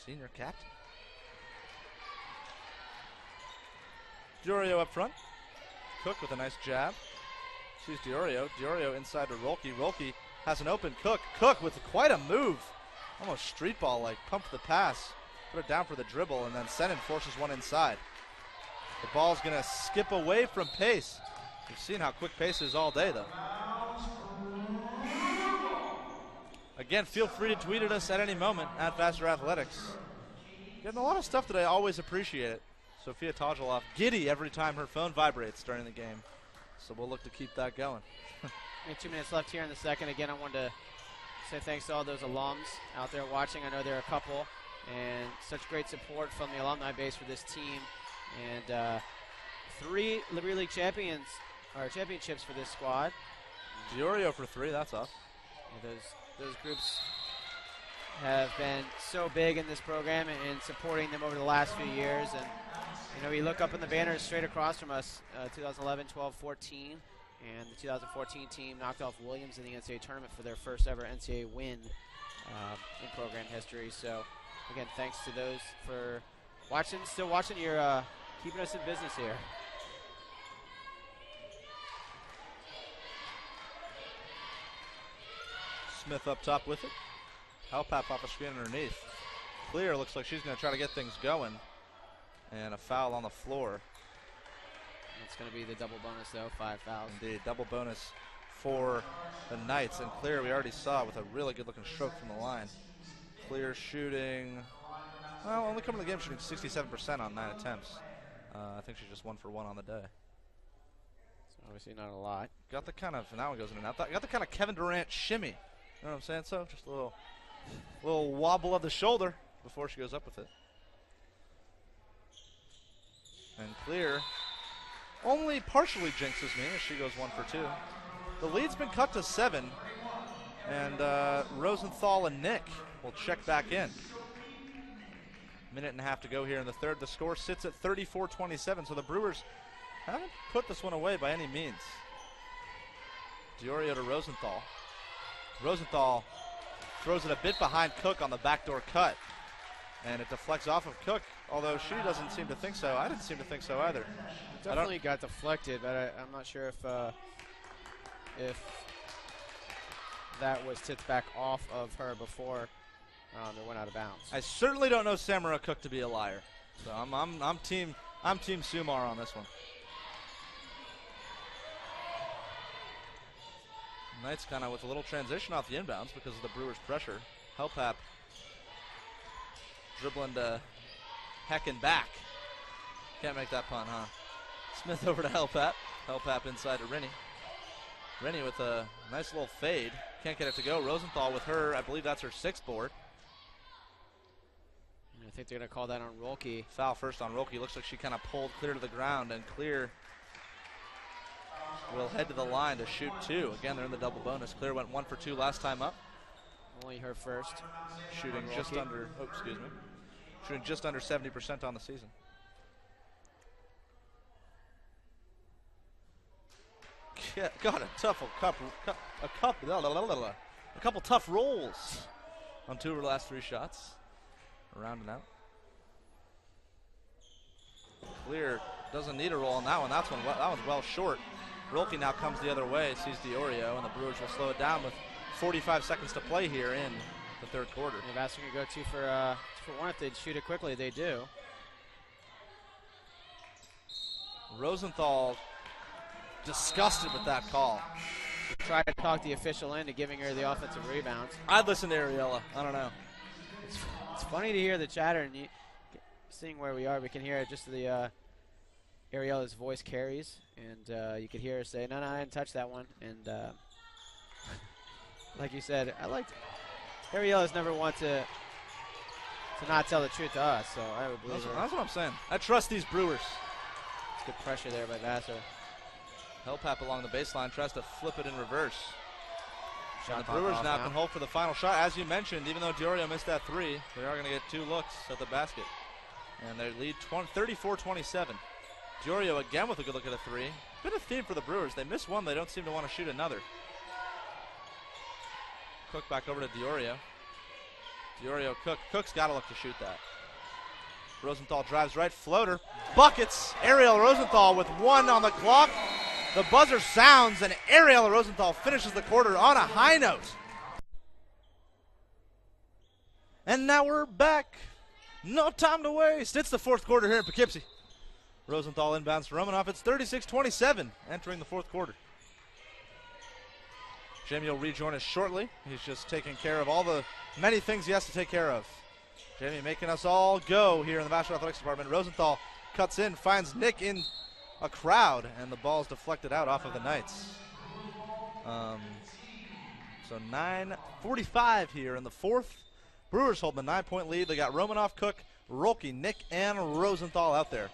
senior captain. Diorio up front. Cook with a nice jab. Sees Diorio. Diorio inside to Rolke. Rolke has an open Cook. Cook with quite a move. Almost street ball like. Pumped the pass. Put it down for the dribble, and then Sennon forces one inside. The ball's going to skip away from Pace. We've seen how quick Pace is all day, though. Again, feel free to tweet at us at any moment at Vassar Athletics. Getting a lot of stuff today. I always appreciate it. Sophia Tajaloff giddy every time her phone vibrates during the game. So we'll look to keep that going. We have 2 minutes left here in the second. Again, I wanted to say thanks to all those alums out there watching. I know there are a couple. And such great support from the alumni base for this team. And 3 Liberty League championships for this squad. Diorio for 3, that's up. Yeah, those groups have been so big in this program and supporting them over the last few years. And we look up in the banners straight across from us, 2011, 12, 14, and the 2014 team knocked off Williams in the NCAA tournament for their first ever NCAA win in program history. So again, thanks to those for watching, still watching. You're keeping us in business here. Smith up top with it. Hellpap off a screen underneath. Clear, looks like she's going to try to get things going. And a foul on the floor. It's going to be the double bonus, though, 5 fouls. Indeed, double bonus for the Knights. And Clear, we already saw with a really good-looking stroke from the line. Clear shooting, well, only coming to the game shooting 67% on 9 attempts. I think she's just 1 for 1 on the day. So obviously not a lot. Got the kind of, and that one goes in and out. Got the kind of Kevin Durant shimmy. You know what I'm saying? So just a little wobble of the shoulder before she goes up with it. And Clear only partially jinxes me as she goes 1 for 2. The lead's been cut to 7, and Rosenthal and Nick will check back in. Minute and a half to go here in the third. The score sits at 34-27, so the Brewers haven't put this one away by any means. Diorio to Rosenthal. Rosenthal throws it a bit behind Cook on the backdoor cut, and it deflects off of Cook, although she doesn't seem to think so. I didn't seem to think so either. It definitely got deflected, but I'm not sure if that was tipped back off of her before it went out of bounds. I certainly don't know Samara Cook to be a liar, so I'm team Sumar on this one. Knights kind of with a little transition off the inbounds because of the Brewers' pressure. Helpap dribbling to Heckin back. Can't make that pun, huh? Smith over to Helpap. Helpap inside to Rennie. Rennie with a nice little fade. Can't get it to go. Rosenthal with her, I believe that's her 6th board. I think they're going to call that on Rolke. Foul first on Rolke. Looks like she kind of pulled Clear to the ground, and Clear will head to the line to shoot 2. Again, they're in the double bonus. Clear went 1 for 2 last time up. Only her first. Shooting just under, shooting just under 70% on the season. Yeah, got a couple tough rolls on 2 of her last 3 shots. Rounding out. Clear doesn't need a roll on that one. That one's well short. Rolke now comes the other way, sees Diorio, and the Brewers will slow it down with 45 seconds to play here in the third quarter. If Vassar can go 2 for 1 if they shoot it quickly, they do. Rosenthal disgusted with that call. Try to talk the official into giving her the offensive rebounds. I'd listen to Ariella. I don't know. It's funny to hear the chatter, and seeing where we are, we can hear just the Ariella's voice carries, and you could hear her say, no, I didn't touch that one. And like you said, Ariella's never want to not tell the truth to us, so I would believe her. That's what I'm saying. I trust these Brewers. It's good pressure there by Vassar. Helpap along the baseline tries to flip it in reverse. And the Shot Brewers clock now off can hold for the final shot. As you mentioned, even though Diorio missed that 3, they are going to get 2 looks at the basket. And they lead 34-27. Diorio again with a good look at a 3. Been a theme for the Brewers. They miss one, they don't seem to want to shoot another. Cook back over to Diorio. Diorio, Cook. Cook's got to look to shoot that. Rosenthal drives right, floater. Buckets! Ariella Rosenthal with 1 on the clock. The buzzer sounds, and Ariella Rosenthal finishes the quarter on a high note. And now we're back. No time to waste. It's the 4th quarter here in Poughkeepsie. Rosenthal inbounds to Romanoff. It's 36-27 entering the 4th quarter. Jamie will rejoin us shortly. He's just taking care of all the many things he has to take care of. Jamie making us all go here in the Vassar Athletics Department. Rosenthal cuts in, finds Nick in a crowd, and the ball's deflected out off of the Knights. So 9:45 here in the 4th. Brewers holding the 9-point lead. They got Romanoff, Cook, Rolke, Nick, and Rosenthal out there.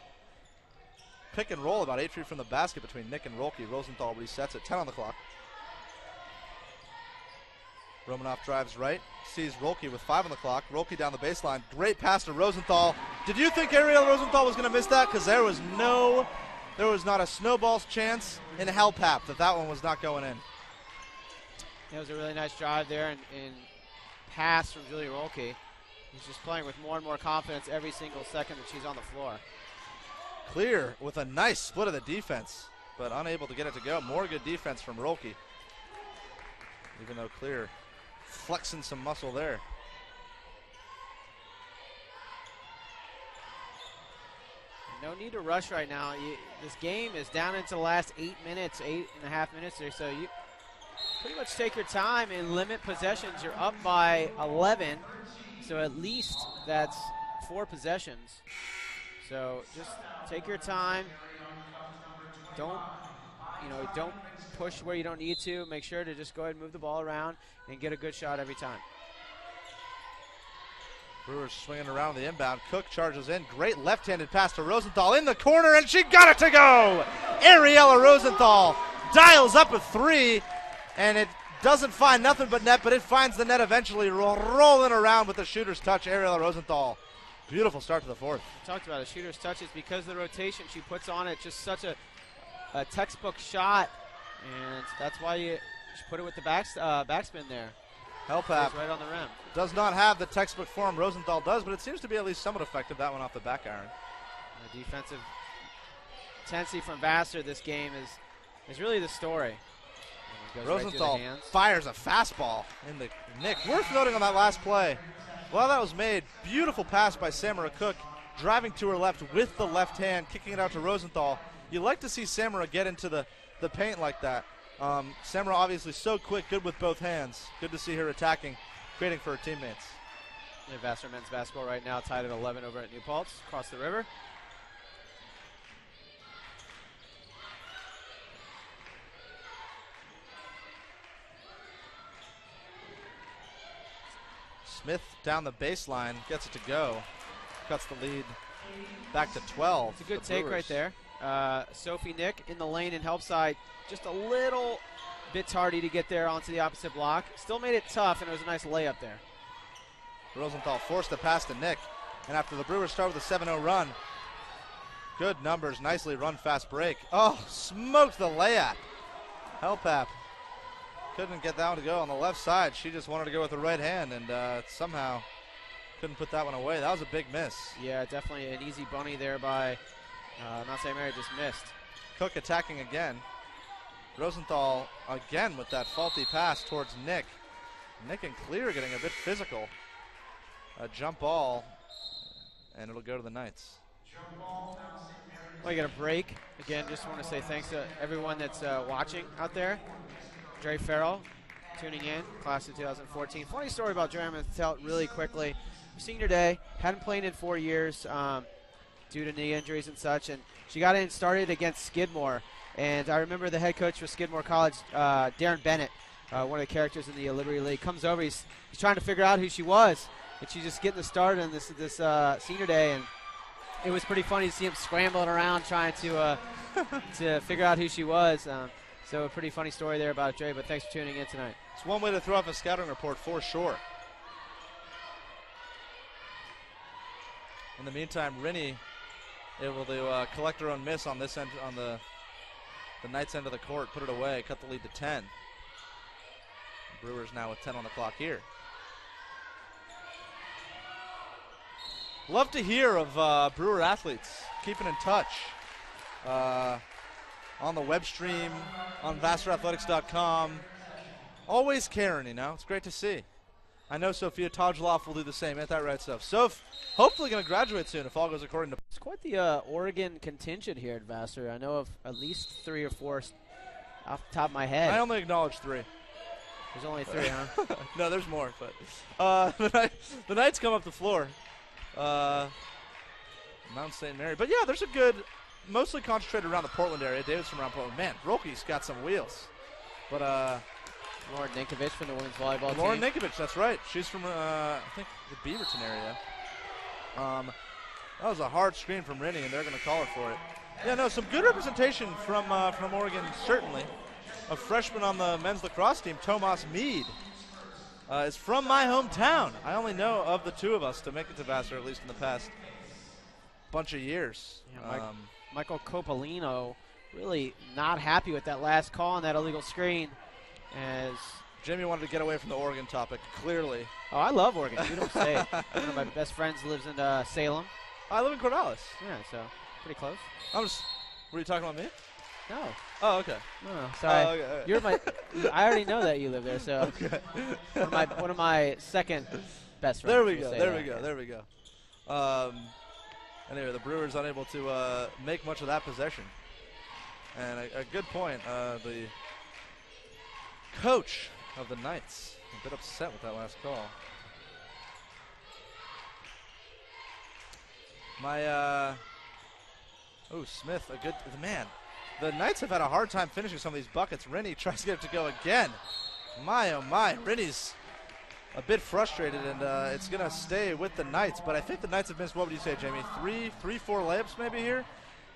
Pick and roll about 8 feet from the basket between Nick and Rolke. Rosenthal resets at 10 on the clock. Romanoff drives right, sees Rolke with 5 on the clock. Rolke down the baseline. Great pass to Rosenthal. Did you think Ariella Rosenthal was going to miss that? Because there was not a snowball's chance in Helpap that one was not going in. It was a really nice drive there and pass from Julia Rolke. He's just playing with more and more confidence every single second that she's on the floor. Clear with a nice split of the defense, but unable to get it to go. More good defense from Rolke. Even though Clear flexing some muscle there. No need to rush right now. This game is down into the last 8 minutes, 8.5 minutes or so. pretty much take your time and limit possessions. You're up by 11, so at least that's 4 possessions. So just take your time. Don't push where you don't need to. Make sure to just go ahead and move the ball around and get a good shot every time. Brewers swinging around the inbound. Cook charges in. Great left-handed pass to Rosenthal in the corner, and she got it to go! Ariella Rosenthal dials up a 3, and it doesn't find nothing but net, but it finds the net eventually, rolling around with the shooter's touch. Ariella Rosenthal. Beautiful start to the fourth. We talked about it. Shooter's touch is because of the rotation she puts on it. Just such a textbook shot, and that's why you put it with the backspin there. Helpap right on the rim. Does not have the textbook form Rosenthal does, but it seems to be at least somewhat effective. That one off the back iron. The defensive intensity from Vassar this game is really the story. Rosenthal fires a fastball in the nick. Worth noting on that last play. Well, that was made. Beautiful pass by Samara Cook, driving to her left with the left hand, kicking it out to Rosenthal. You like to see Samara get into the paint like that. Samara obviously so quick, good with both hands. Good to see her attacking, creating for her teammates. Yeah, Vassar men's basketball right now tied at 11 over at New Paltz, across the river. Smith down the baseline, gets it to go. Cuts the lead back to 12. It's a good take right there. Sophie Nick in the lane and help side. Just a little bit tardy to get there onto the opposite block. Still made it tough, and it was a nice layup there. Rosenthal forced the pass to Nick. And after the Brewers start with a 7-0 run, good numbers, nicely run, fast break. Oh, smoked the layup. Helpap couldn't get that one to go on the left side. She just wanted to go with the right hand, and somehow couldn't put that one away. That was a big miss. Yeah, definitely an easy bunny there by not St. Mary, just missed. Cook attacking again. Rosenthal again with that faulty pass towards Nick. Nick and Clear getting a bit physical. A jump ball, and it'll go to the Knights. Well, you got a break. Again, just want to say thanks to everyone that's watching out there. Dre Farrell tuning in, class of 2014. Funny story about Dre, I'm going to tell it really quickly. Senior day, hadn't played in 4 years due to knee injuries and such, and she got in started against Skidmore. And I remember the head coach for Skidmore College, Darren Bennett, one of the characters in the Liberty League, comes over. He's trying to figure out who she was, and she's just getting the start on this senior day, and it was pretty funny to see him scrambling around trying to figure out who she was. So a pretty funny story there about Dre, but thanks for tuning in tonight. It's one way to throw off a scouting report for sure. In the meantime, Rennie able to collect her own miss on this end, on the Knights end of the court, put it away, cut the lead to 10. Brewers now with 10 on the clock here. Love to hear of Brewer athletes keeping in touch on the web stream, on VassarAthletics.com. Always caring, you know. It's great to see. I know Sophia Tajloff will do the same. Ain't that right, Soph? Soph, hopefully going to graduate soon if all goes according to. It's quite the Oregon contingent here at Vassar. I know of at least 3 or 4 off the top of my head. I only acknowledge 3. There's only 3, huh? No, there's more. But the Knights come up the floor. Mount St. Mary. But yeah, there's a good, mostly concentrated around the Portland area. David's from around Portland. Man, Rolke's got some wheels. But Lauren Ninkovich from the women's volleyball team. Lauren Ninkovich, that's right. She's from, I think, the Beaverton area. That was a hard screen from Rennie, and they're going to call it for it. Yeah, no, some good representation from Oregon, certainly. A freshman on the men's lacrosse team, Tomas Mead, is from my hometown. I only know of the 2 of us to make it to Vassar, at least in the past bunch of years. Yeah, Michael Copolino really not happy with that last call on that illegal screen. As Jimmy wanted to get away from the Oregon topic, clearly. Oh, I love Oregon. You don't say it. One of my best friends lives in Salem. I live in Corvallis. Yeah, so pretty close. Were you talking about me? No. Oh, okay. No, sorry. Oh, okay. You're my. I already know that you live there, so. Okay. one of my second best friends. There we go. There we go. Anyway, the Brewers unable to make much of that possession. And a good point. coach of the Knights. A bit upset with that last call. Smith, man. The Knights have had a hard time finishing some of these buckets. Rennie tries to get it to go again. My, oh my, Rennie's a bit frustrated, and it's going to stay with the Knights. But I think the Knights have missed, what would you say, Jamie? Four layups maybe here?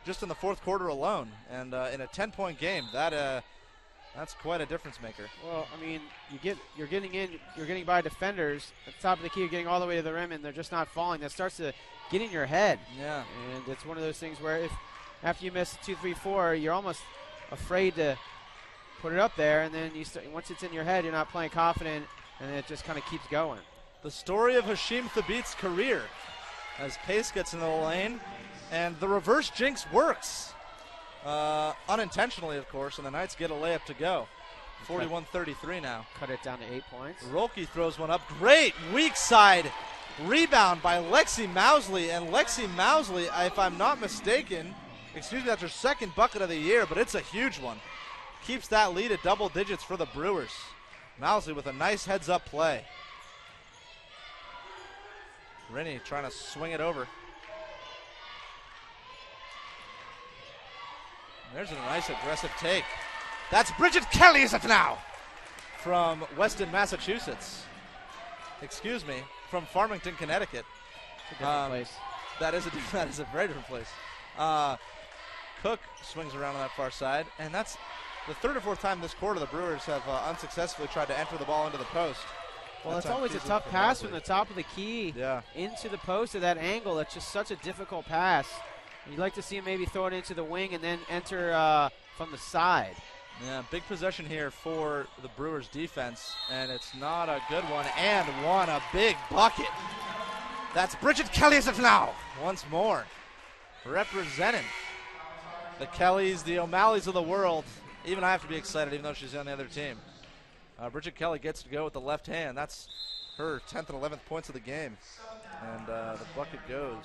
Just in the fourth quarter alone. And in a 10-point game, that's quite a difference maker. Well, I mean, you're getting by defenders at the top of the key, you're getting all the way to the rim, and they're just not falling. That starts to get in your head. Yeah. And it's one of those things where if after you miss 2, 3, 4, you're almost afraid to put it up there, and then once it's in your head, you're not playing confident, and it just kind of keeps going. The story of Hashim Thabit's career as pace gets into the lane, and the reverse jinx works. Unintentionally, of course, and the Knights get a layup to go. 41-33 now. Cut it down to 8 points. Rolke throws one up. Great weak side rebound by Lexi Mousley. And Lexi Mousley, if I'm not mistaken, that's her second bucket of the year, but it's a huge one. Keeps that lead at double digits for the Brewers. Mousley with a nice heads-up play. Rennie trying to swing it over. There's a nice aggressive take. That's Bridget Kelly, is it now? From Weston, Massachusetts. Excuse me, from Farmington, Connecticut. It's a different place. That is a very different place. Cook swings around on that far side, and that's the third or fourth time this quarter the Brewers have unsuccessfully tried to enter the ball into the post. Well, it's always a tough pass from the top of the key into the post at that angle. That's just such a difficult pass. You'd like to see him maybe throw it into the wing and then enter from the side. Yeah, big possession here for the Brewers defense, and it's not a good one, and a big bucket. That's Bridget Kelly now, once more, representing the Kellys, the O'Malleys of the world. Even I have to be excited, even though she's on the other team. Bridget Kelly gets to go with the left hand. That's her 10th and 11th points of the game, and the bucket goes.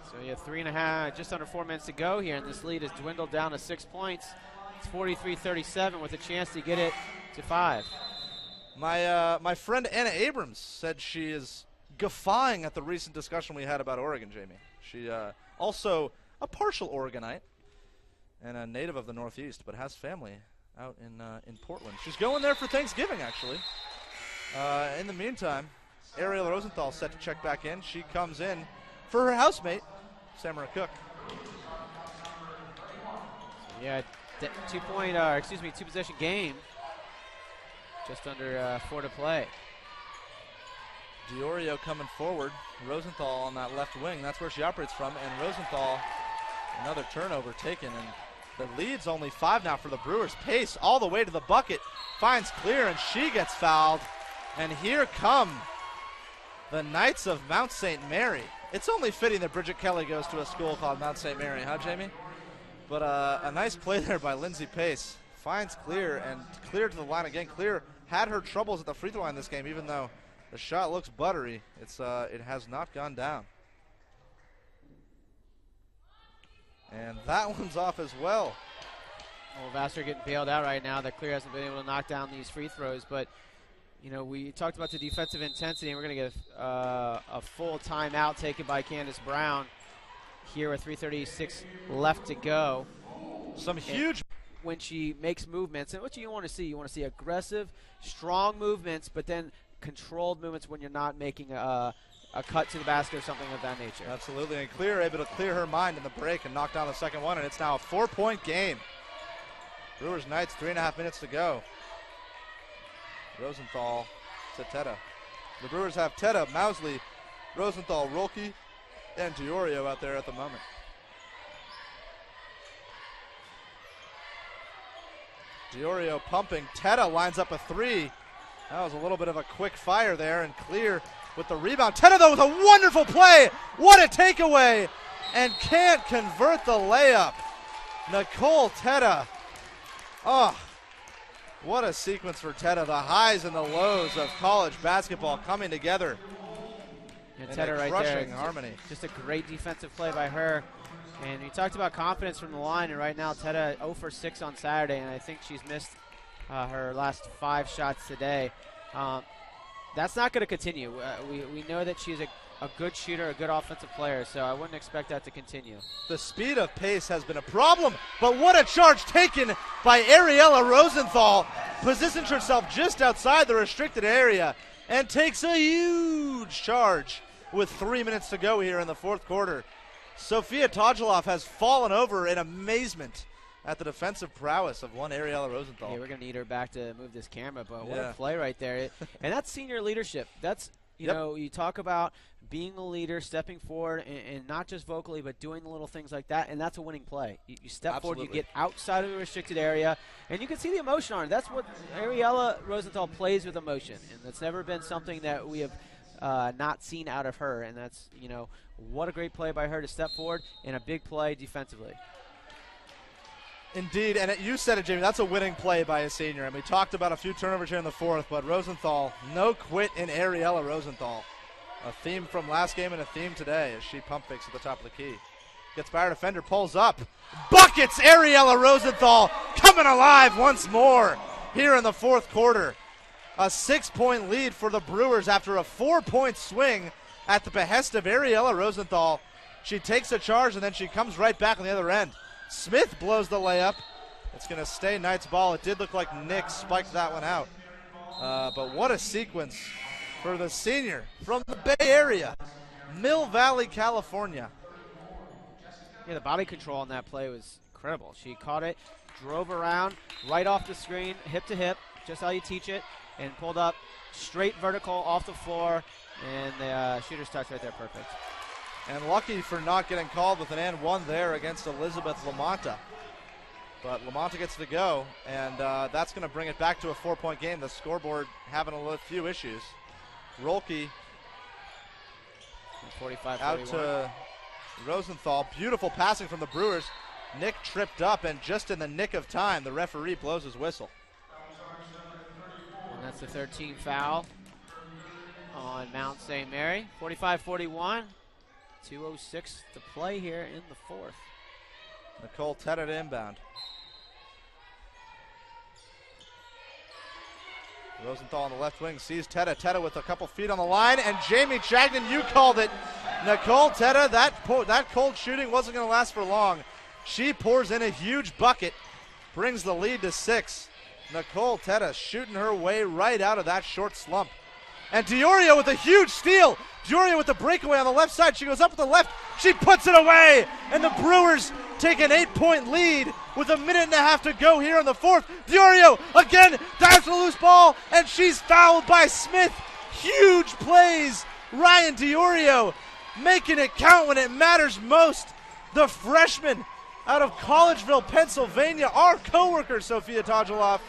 So you have 3.5, just under 4 minutes to go here, and this lead has dwindled down to 6 points. It's 43-37 with a chance to get it to 5. My friend Anna Abrams said she is guffawing at the recent discussion we had about Oregon, Jamie. She also a partial Oregonite and a native of the Northeast, but has family out in Portland. She's going there for Thanksgiving, actually. In the meantime, Ariella Rosenthal set to check back in. She comes in for her housemate, Samara Cook. Yeah, 2 possession game. Just under 4 to play. Diorio coming forward. Rosenthal on that left wing. That's where she operates from. And Rosenthal, another turnover taken. And the lead's only 5 now for the Brewers. Pace all the way to the bucket. Finds clear, and she gets fouled. And here come the Knights of Mount St. Mary. It's only fitting that Bridget Kelly goes to a school called Mount St. Mary, huh, Jamie? But a nice play there by Lindsay Pace. Finds Clear, and Clear to the line again. Clear had her troubles at the free throw line this game, even though the shot looks buttery. It has not gone down. And that one's off as well. Well, Vassar getting bailed out right now. That Clear hasn't been able to knock down these free throws, but you know, we talked about the defensive intensity, and we're going to get a full timeout taken by Candace Brown here with 3:36 left to go. Some huge. When she makes movements, and what you want to see aggressive, strong movements, but then controlled movements when you're not making a cut to the basket or something of that nature. Absolutely, and Clear able to clear her mind in the break and knock down the second one, and it's now a 4-point game. Brewers Knights, 3.5 minutes to go. Rosenthal to Teta. The Brewers have Teta, Mousley, Rosenthal, Rolke, and Diorio out there at the moment. Diorio pumping. Teta lines up a 3. That was a little bit of a quick fire there, and Clear with the rebound. Teta, though, with a wonderful play. What a takeaway, and can't convert the layup. Nicole Teta. Oh, what a sequence for Teta. The highs and the lows of college basketball coming together. And Teta right there, harmony. Just a great defensive play by her. And we talked about confidence from the line, and right now Teta 0 for 6 on Saturday, and I think she's missed her last 5 shots today. That's not going to continue. We know that she's a good shooter, a good offensive player, so I wouldn't expect that to continue. The speed of pace has been a problem, but what a charge taken by Ariella Rosenthal. Positions herself just outside the restricted area and takes a huge charge with 3 minutes to go here in the fourth quarter. Sofia Todulov has fallen over in amazement at the defensive prowess of one Ariella Rosenthal. Yeah, we're going to need her back to move this camera, but what a play right there. And that's senior leadership. That's, you know, you talk about being a leader, stepping forward, and not just vocally, but doing the little things like that, and that's a winning play. You step forward, you get outside of the restricted area, and you can see the emotion on it. That's what Ariella Rosenthal plays with emotion, and that's never been something that we have not seen out of her, and that's, you know, what a great play by her to step forward and a big play defensively. Indeed, and you said it, Jamie, that's a winning play by a senior, and we talked about a few turnovers here in the fourth, but Rosenthal, no quit in Ariella Rosenthal. A theme from last game and a theme today as she pump fakes at the top of the key. Gets by her defender, pulls up. Buckets Ariella Rosenthal coming alive once more here in the fourth quarter. A 6-point lead for the Brewers after a 4-point swing at the behest of Ariella Rosenthal. She takes a charge and then she comes right back on the other end. Smith blows the layup. It's going to stay Knight's ball. It did look like Nick spiked that one out. But what a sequence for the senior from the Bay Area, Mill Valley, California. Yeah, the body control on that play was incredible. She caught it, drove around, right off the screen, hip to hip, just how you teach it, and pulled up straight vertical off the floor, and the shooter's touch right there, perfect. And lucky for not getting called with an and one there against Elizabeth Lamonta. But Lamonta gets to go, and that's going to bring it back to a 4-point game. The scoreboard having a few issues. Rolke 45-41. Out to Rosenthal. Beautiful passing from the Brewers. Nick tripped up, and just in the nick of time, the referee blows his whistle. And that's the 13th foul on Mount St. Mary. 45-41. 2:06 to play here in the fourth. Nicole Teta to inbound. Rosenthal on the left wing sees Teta. Teta with a couple feet on the line, and Jamie Chagnon, you called it. Nicole Teta, that cold shooting wasn't going to last for long. She pours in a huge bucket, brings the lead to 6. Nicole Teta shooting her way right out of that short slump. And Diorio with a huge steal. Diorio with the breakaway on the left side. She goes up with the left. She puts it away. And the Brewers take an 8-point lead with a minute and a half to go here in the fourth. Diorio again dives for the loose ball, and she's fouled by Smith. Huge plays. Ryan Diorio making it count when it matters most. The freshman out of Collegeville, Pennsylvania, our coworker Sofia Todulov,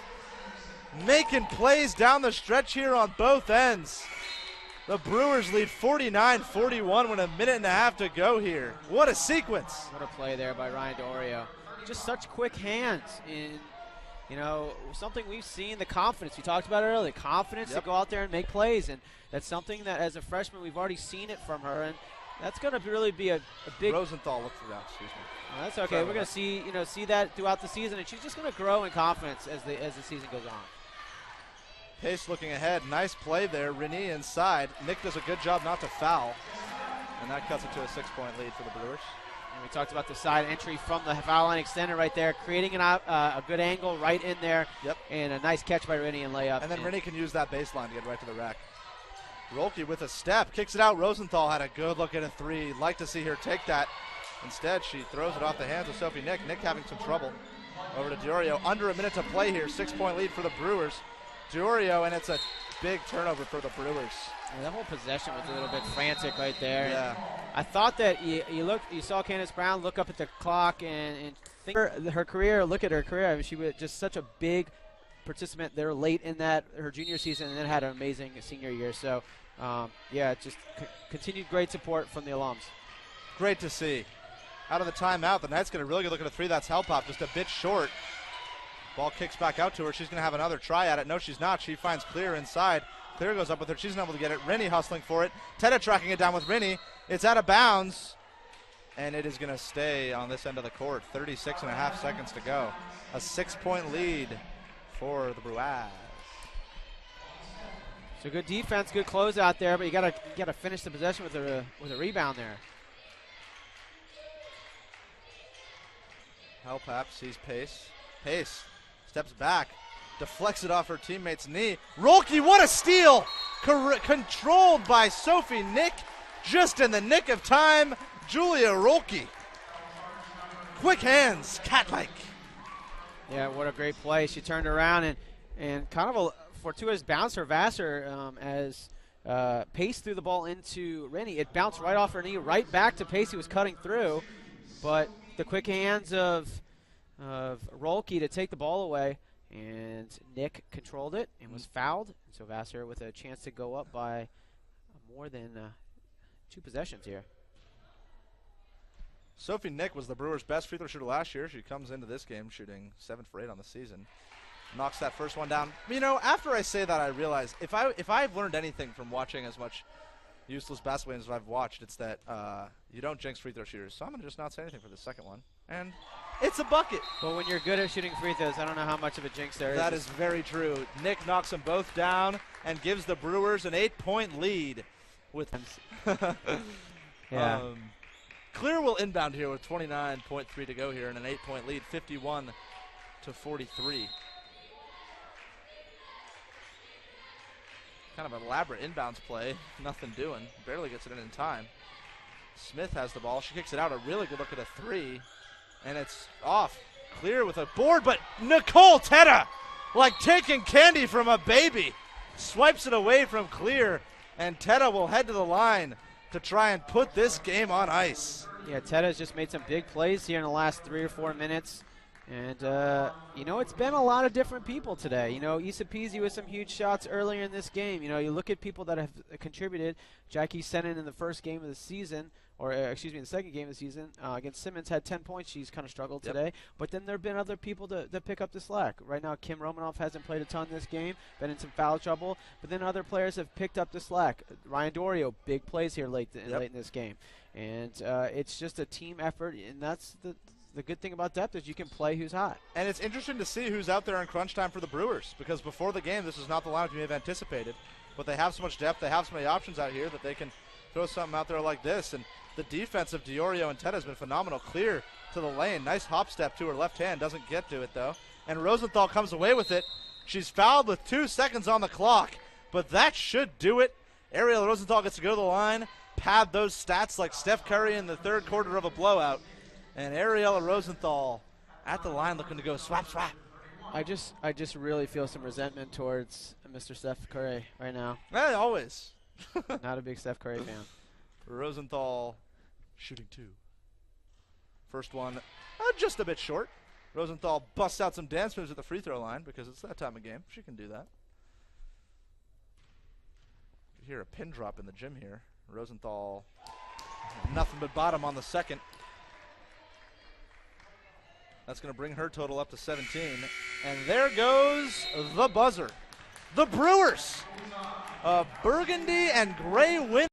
making plays down the stretch here on both ends. The Brewers lead 49-41 with a minute and a half to go here. What a sequence. What a play there by Ryan Diorio. Just such quick hands. In, you know, something we've seen, the confidence. We talked about it earlier, confidence to go out there and make plays. And that's something that as a freshman we've already seen it from her. And that's going to really be a big. Rosenthal looked around, excuse me. Oh, that's okay. We're going to see that throughout the season. And she's just going to grow in confidence as the season goes on. Pace looking ahead. Nice play there. Renee inside. Nick does a good job not to foul. And that cuts it to a 6-point lead for the Brewers. And we talked about the side entry from the foul line extender right there, creating a good angle right in there. Yep. And a nice catch by Renee and layup. And then Renee can use that baseline to get right to the rack. Rolke with a step. Kicks it out. Rosenthal had a good look at a three. Like to see her take that. Instead, she throws it off the hands of Sophie Nick. Nick having some trouble. Over to Diorio. Under a minute to play here. 6-point lead for the Brewers. Diorio, and it's a big turnover for the Brewers. Yeah, that whole possession was a little bit frantic right there. Yeah. I thought that you saw Candace Brown look up at the clock and think her career. Look at her career. I mean, she was just such a big participant there late in her junior season, and then had an amazing senior year. So, yeah, just continued great support from the alums. Great to see. Out of the timeout, the Knights get a really good look at a three. That's Helpop, just a bit short. Ball kicks back out to her. She's going to have another try at it. No, she's not. She finds Clear inside. Clear goes up with her. She's not able to get it. Rennie hustling for it. Teta tracking it down with Rennie. It's out of bounds. and it is going to stay on this end of the court. 36.5 seconds to go. A 6-point lead for the Blue&White. So good defense, good close out there, but you gotta finish the possession with a rebound there. Helpap sees Pace. Pace steps back, deflects it off her teammate's knee. Rolke, what a steal! Controlled by Sophie Nick, just in the nick of time. Julia Rolke. Quick hands, cat-like. Yeah, what a great play. She turned around and kind of a fortuitous bounce for Vassar as Pace threw the ball into Rennie. It bounced right off her knee, right back to Pace, who was cutting through. But the quick hands of Rolke to take the ball away, and Nick controlled it and was fouled. And so Vassar with a chance to go up by more than 2 possessions here. Sophie Nick was the Brewers' best free throw shooter last year. She comes into this game shooting 7 for 8 on the season. Knocks that first one down. You know, after I say that, I realize if I've learned anything from watching as much useless basketball games as I've watched, it's that you don't jinx free throw shooters. So I'm going to just not say anything for the second one. And it's a bucket. But when you're good at shooting free throws, I don't know how much of a jinx there is. That is very true. Nick knocks them both down and gives the Brewers an 8-point lead. With yeah. Clear will inbound here with 29.3 to go here and an 8-point lead, 51-43. Kind of an elaborate inbounds play. Nothing doing. Barely gets it in time. Smith has the ball. She kicks it out. A really good look at a 3. And it's off. Clear with a board, but Nicole Teta, like taking candy from a baby, swipes it away from Clear. And Teta will head to the line to try and put this game on ice. Yeah, Teta's just made some big plays here in the last 3 or 4 minutes. And, you know, it's been a lot of different people today. You know, Issa Peasy with some huge shots earlier in this game. You know, you look at people that have contributed. Jackie Senin in the first game of the season, or excuse me, in the second game of the season against Simmons had 10 points. She's kind of struggled today. But then there have been other people that pick up the slack. Right now, Kim Romanoff hasn't played a ton this game, been in some foul trouble. But then other players have picked up the slack. Ryan Dorio, big plays here late in this game. And it's just a team effort, and that's the good thing about depth is you can play who's hot. And it's interesting to see who's out there in crunch time for the Brewers, because before the game, this is not the lineup you may have anticipated. But they have so much depth, they have so many options out here that they can throw something out there like this. And the defense of Diorio and Teta has been phenomenal. Clear to the lane. Nice hop step to her left hand. Doesn't get to it, though. And Rosenthal comes away with it. She's fouled with 2 seconds on the clock, but that should do it. Ariella Rosenthal gets to go to the line, pad those stats like Steph Curry in the third quarter of a blowout. And Ariella Rosenthal at the line looking to go swap, swap. I just really feel some resentment towards Mr. Steph Curry right now. Always. Not a big Steph Curry fan. Rosenthal shooting 2. First one just a bit short. Rosenthal busts out some dance moves at the free throw line because it's that time of game. She can do that. You hear a pin drop in the gym here. Rosenthal, nothing but bottom on the second. That's going to bring her total up to 17. And there goes the buzzer. The Brewers, a burgundy and gray win.